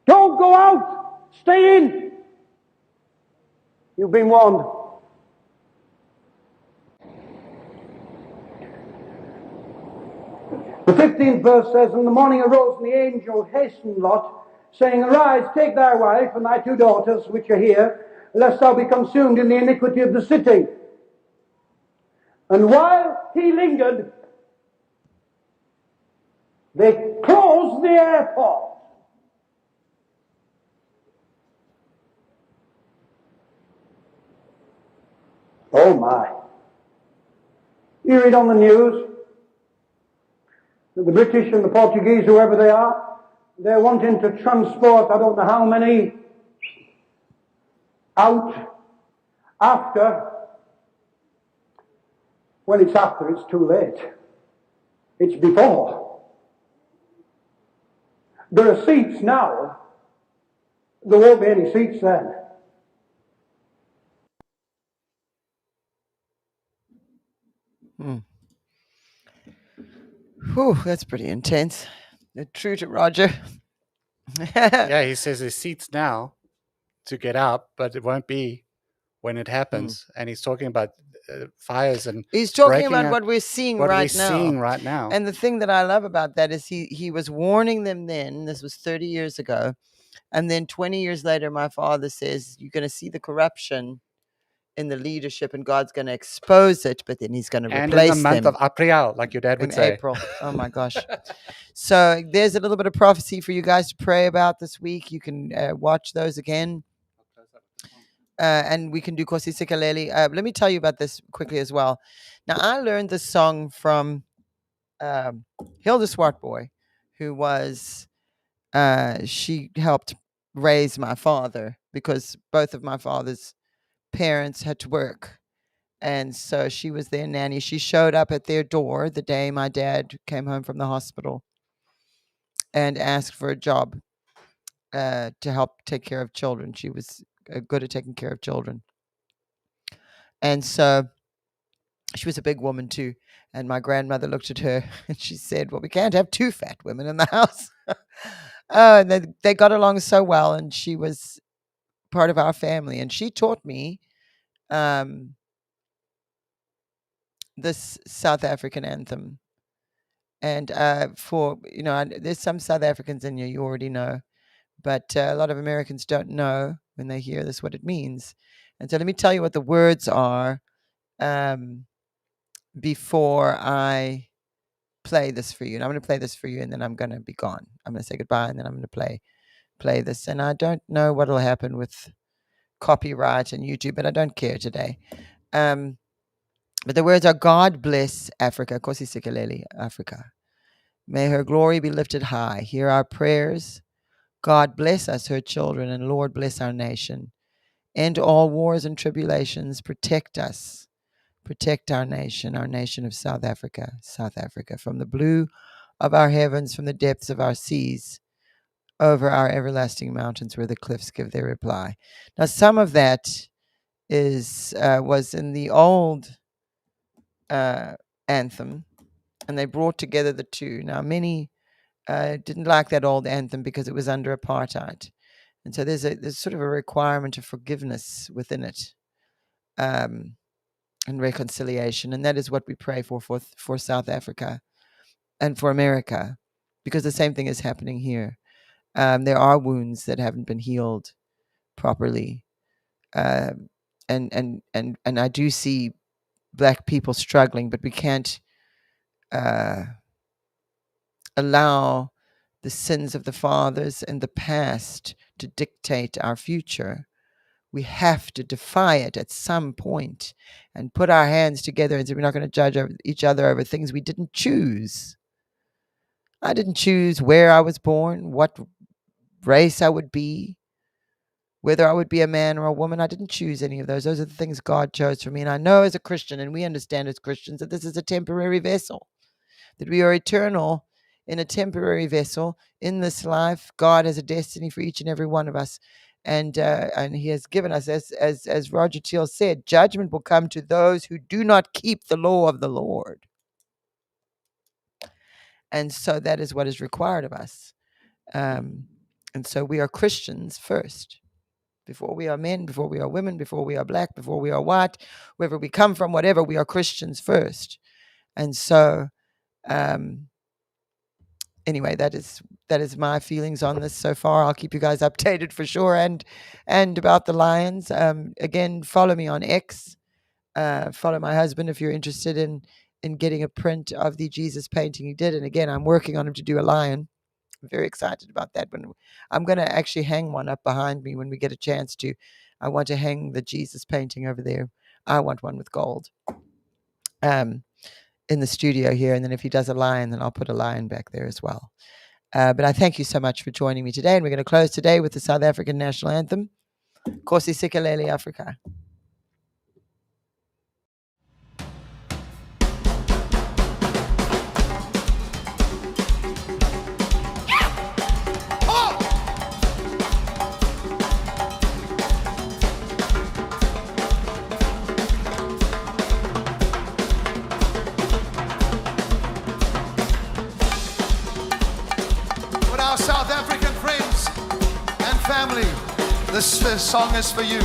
S9: Don't go out. Stay in. You've been warned. The 15th verse says, "In the morning arose, and the angel hastened Lot, saying, Arise, take thy wife and thy 2 daughters, which are here, lest thou be consumed in the iniquity of the city. And while he lingered, they closed the airport." Oh my. You read on the news that the British and the Portuguese, whoever they are, they're wanting to transport I don't know how many out after. Well, it's after, it's too late. It's before. There are seats now. There won't be any seats then.
S5: Whew, that's pretty intense. True to Roger.
S6: Yeah, he says there's seats now to get up, but it won't be when it happens. And he's talking about fires and
S5: He's talking
S6: breaking
S5: about
S6: out
S5: what we're seeing
S6: what
S5: right
S6: we're
S5: now.
S6: seeing right now.
S5: And the thing that I love about that is he was warning them then. This was 30 years ago. And then 20 years later, my father says, you're going to see the corruption in the leadership and God's going to expose it, but then he's going to
S6: And
S5: replace
S6: in the month
S5: them
S6: of April, like your dad would
S5: in
S6: say.
S5: April. Oh my gosh. So there's a little bit of prophecy for you guys to pray about this week. You can watch those again. And we can do Kosi Sikaleli. Let me tell you about this quickly as well. Now, I learned this song from Hilda Swartboy, who was, she helped raise my father because both of my father's parents had to work. And so she was their nanny. She showed up at their door the day my dad came home from the hospital and asked for a job to help take care of children. She was good at taking care of children. And so she was a big woman too. And my grandmother looked at her and she said, well, we can't have 2 fat women in the house. And they got along so well. And she was part of our family. And she taught me this South African anthem. And for, there's some South Africans in you already know. But a lot of Americans don't know when they hear this what it means. And so let me tell you what the words are before I play this for you. And I'm going to play this for you, and then I'm going to be gone. I'm going to say goodbye, and then I'm going to play this. And I don't know what will happen with copyright and YouTube, but I don't care today. But the words are, God bless Africa. Kosi Sikaleli, Africa. May her glory be lifted high. Hear our prayers. God bless us, her children, and Lord bless our nation. End all wars and tribulations. Protect us. Protect our nation of South Africa, from the blue of our heavens, from the depths of our seas, over our everlasting mountains where the cliffs give their reply. Now, some of that was in the old anthem, and they brought together the two. Now, many didn't like that old anthem because it was under apartheid. And so there's sort of a requirement of forgiveness within it. and reconciliation. And that is what we pray for South Africa and for America, because the same thing is happening here. There are wounds that haven't been healed properly. And I do see Black people struggling, but we can't allow the sins of the fathers and the past to dictate our future. We have to defy it at some point and put our hands together and say we're not going to judge each other over things we didn't choose. I didn't choose where I was born, what race I would be, whether I would be a man or a woman. I didn't choose any of those. Those are the things God chose for me. And I know as a Christian, and we understand as Christians, that this is a temporary vessel, that we are eternal in a temporary vessel in this life. God has a destiny for each and every one of us. And he has given us, as Roger Teal said, judgment will come to those who do not keep the law of the Lord. And so that is what is required of us. And so we are Christians first. Before we are men, before we are women, before we are Black, before we are white, wherever we come from, whatever, we are Christians first. And so, anyway, that is my feelings on this so far. I'll keep you guys updated for sure. And about the Lions, again, follow me on X. Follow my husband if you're interested in getting a print of the Jesus painting he did. And again, I'm working on him to do a lion. I'm very excited about that. When I'm going to actually hang one up behind me when we get a chance to. I want to hang the Jesus painting over there. I want one with gold in the studio here. And then if he does a lion, then I'll put a lion back there as well. But I thank you so much for joining me today. And we're going to close today with the South African national anthem, Nkosi Sikelel' iAfrika.
S1: Our South African friends and family, this song is for you.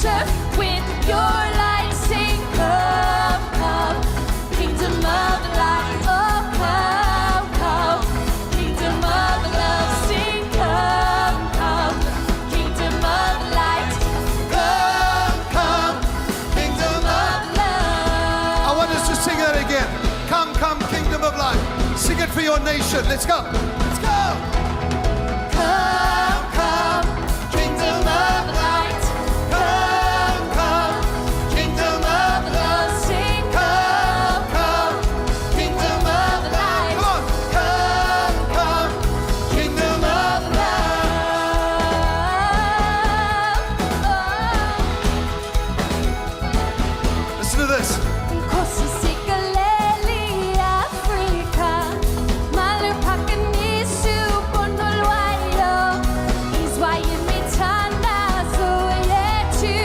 S10: worship with your light. Sing, come, come, kingdom of light. Oh, come, come, kingdom of love. Sing, come, come, kingdom of light.
S1: Come, come, kingdom of
S10: Love.
S3: I want us to sing that again. Come, come, kingdom of light. Sing it for your nation. Let's go. Let's go.
S10: Come, come, kingdom of light. Come, come, kingdom of love. Sing, come, come, kingdom of light.
S3: Come on.
S10: Come, come, kingdom of love.
S3: Listen to this.
S10: Kosikaleli Afrika, malupakanisu ponolwayo, izwayin mithandazo yethu.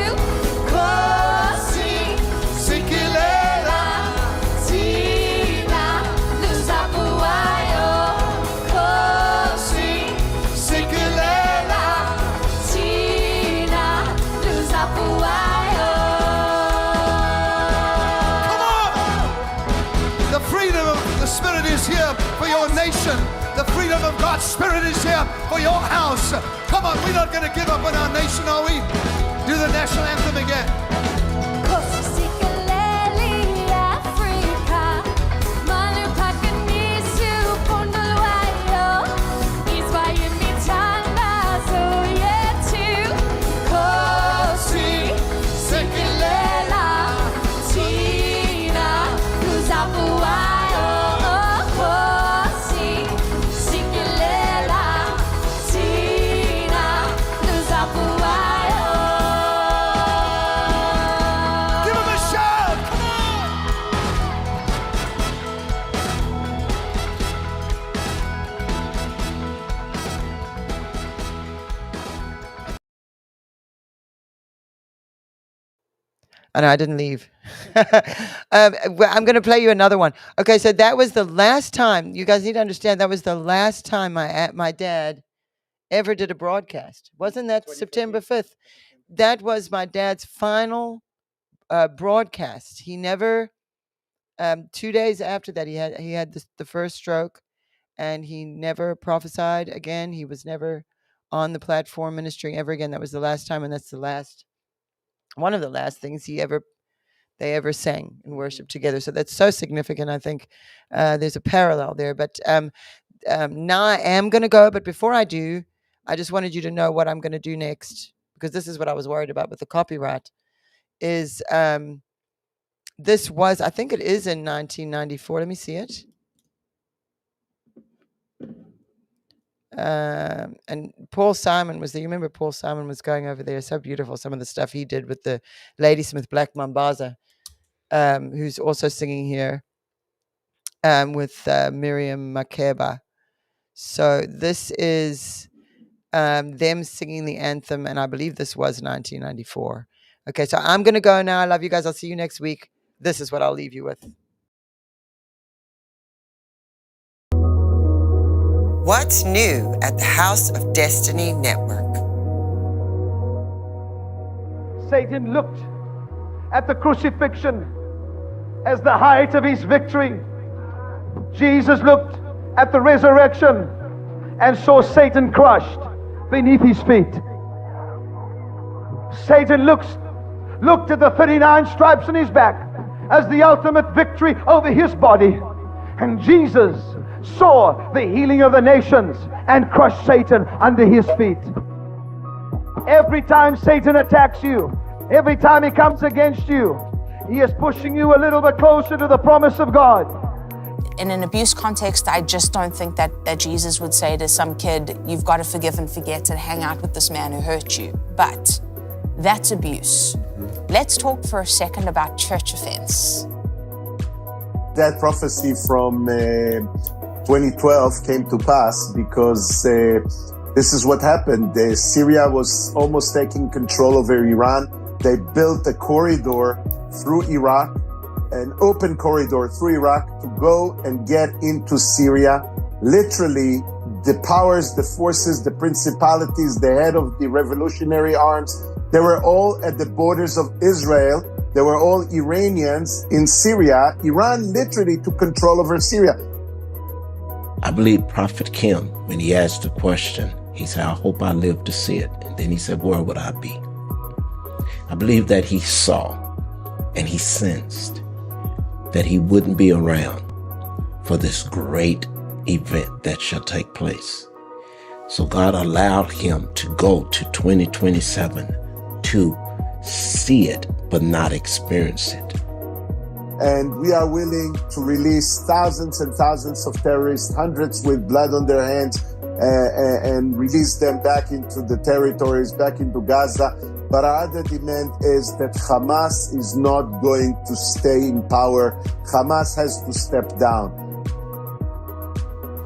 S10: Kosi
S3: Sikilela.
S10: thina luzabuwayo. Kosi
S3: Sikilela.
S10: thina luzabuwayo.
S3: Come on. The freedom of the Spirit is here for your nation. The freedom of God's Spirit is here for your house. Come on, we're not going to give up on our nation, are we? Do the national anthem again.
S10: Kosikaleli Afrika, malupakanisu ponolwayo, izwayin mithandazo yethu. Kosi sikilela thina luzabuwayo. Kosi sikilela thina luzabuwayo.
S3: Give him a shout. Come on.
S5: I know I didn't leave. I'm going to play you another one. Okay, so that was the last time. You guys need to understand that was the last time my dad ever did a broadcast. Wasn't that September 5th? That was my dad's final broadcast. He never. 2 days after that, he had the first stroke, and he never prophesied again. He was never on the platform ministering ever again. That was the last time, and that's one of the last things they ever sang and worshiped together. So that's so significant. I think there's a parallel there. But now I am going to go. But before I do, I just wanted you to know what I'm going to do next, because this is what I was worried about with the copyright. Is this was, I think it is in 1994. Let me see it. And Paul Simon was there. You remember Paul Simon was going over there. So beautiful. Some of the stuff he did with the Ladysmith Black Mambaza, who's also singing here with Miriam Makeba. So this is them singing the anthem, and I believe this was 1994. Okay, so I'm going to go now. I love you guys. I'll see you next week. This is what I'll leave you with.
S2: What's new at the House of Destiny Network?
S9: Satan looked at the crucifixion as the height of his victory. Jesus looked at the resurrection and saw Satan crushed beneath his feet. Satan looked at the 39 stripes on his back as the ultimate victory over his body. And Jesus saw the healing of the nations and crushed Satan under his feet. Every time Satan attacks you, every time he comes against you, he is pushing you a little bit closer to the promise of God.
S11: In an abuse context, I just don't think that Jesus would say to some kid, you've got to forgive and forget and hang out with this man who hurt you. But that's abuse. Let's talk for a second about church offense.
S12: That prophecy from 2012 came to pass because this is what happened. Syria was almost taking control over Iran. They built a corridor through Iraq, an open corridor through Iraq to go and get into Syria. Literally, the powers, the forces, the principalities, the head of the revolutionary arms They were all at the borders of Israel. They were all Iranians in Syria. Iran literally took control over Syria.
S13: I believe Prophet Kim, when he asked the question, he said, I hope I live to see it. And then he said, where would I be? I believe that he saw and he sensed that he wouldn't be around for this great event that shall take place. So God allowed him to go to 2027 to see it, but not experience it.
S12: And we are willing to release thousands and thousands of terrorists, hundreds with blood on their hands, and release them back into the territories, back into Gaza. But our other demand is that Hamas is not going to stay in power. Hamas has to step down.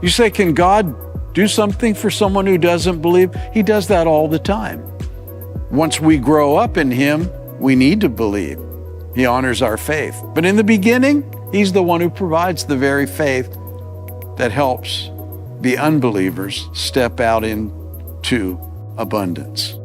S14: You say, can God do something for someone who doesn't believe? He does that all the time. Once we grow up in Him, we need to believe. He honors our faith. But in the beginning, He's the one who provides the very faith that helps the unbelievers step out into abundance.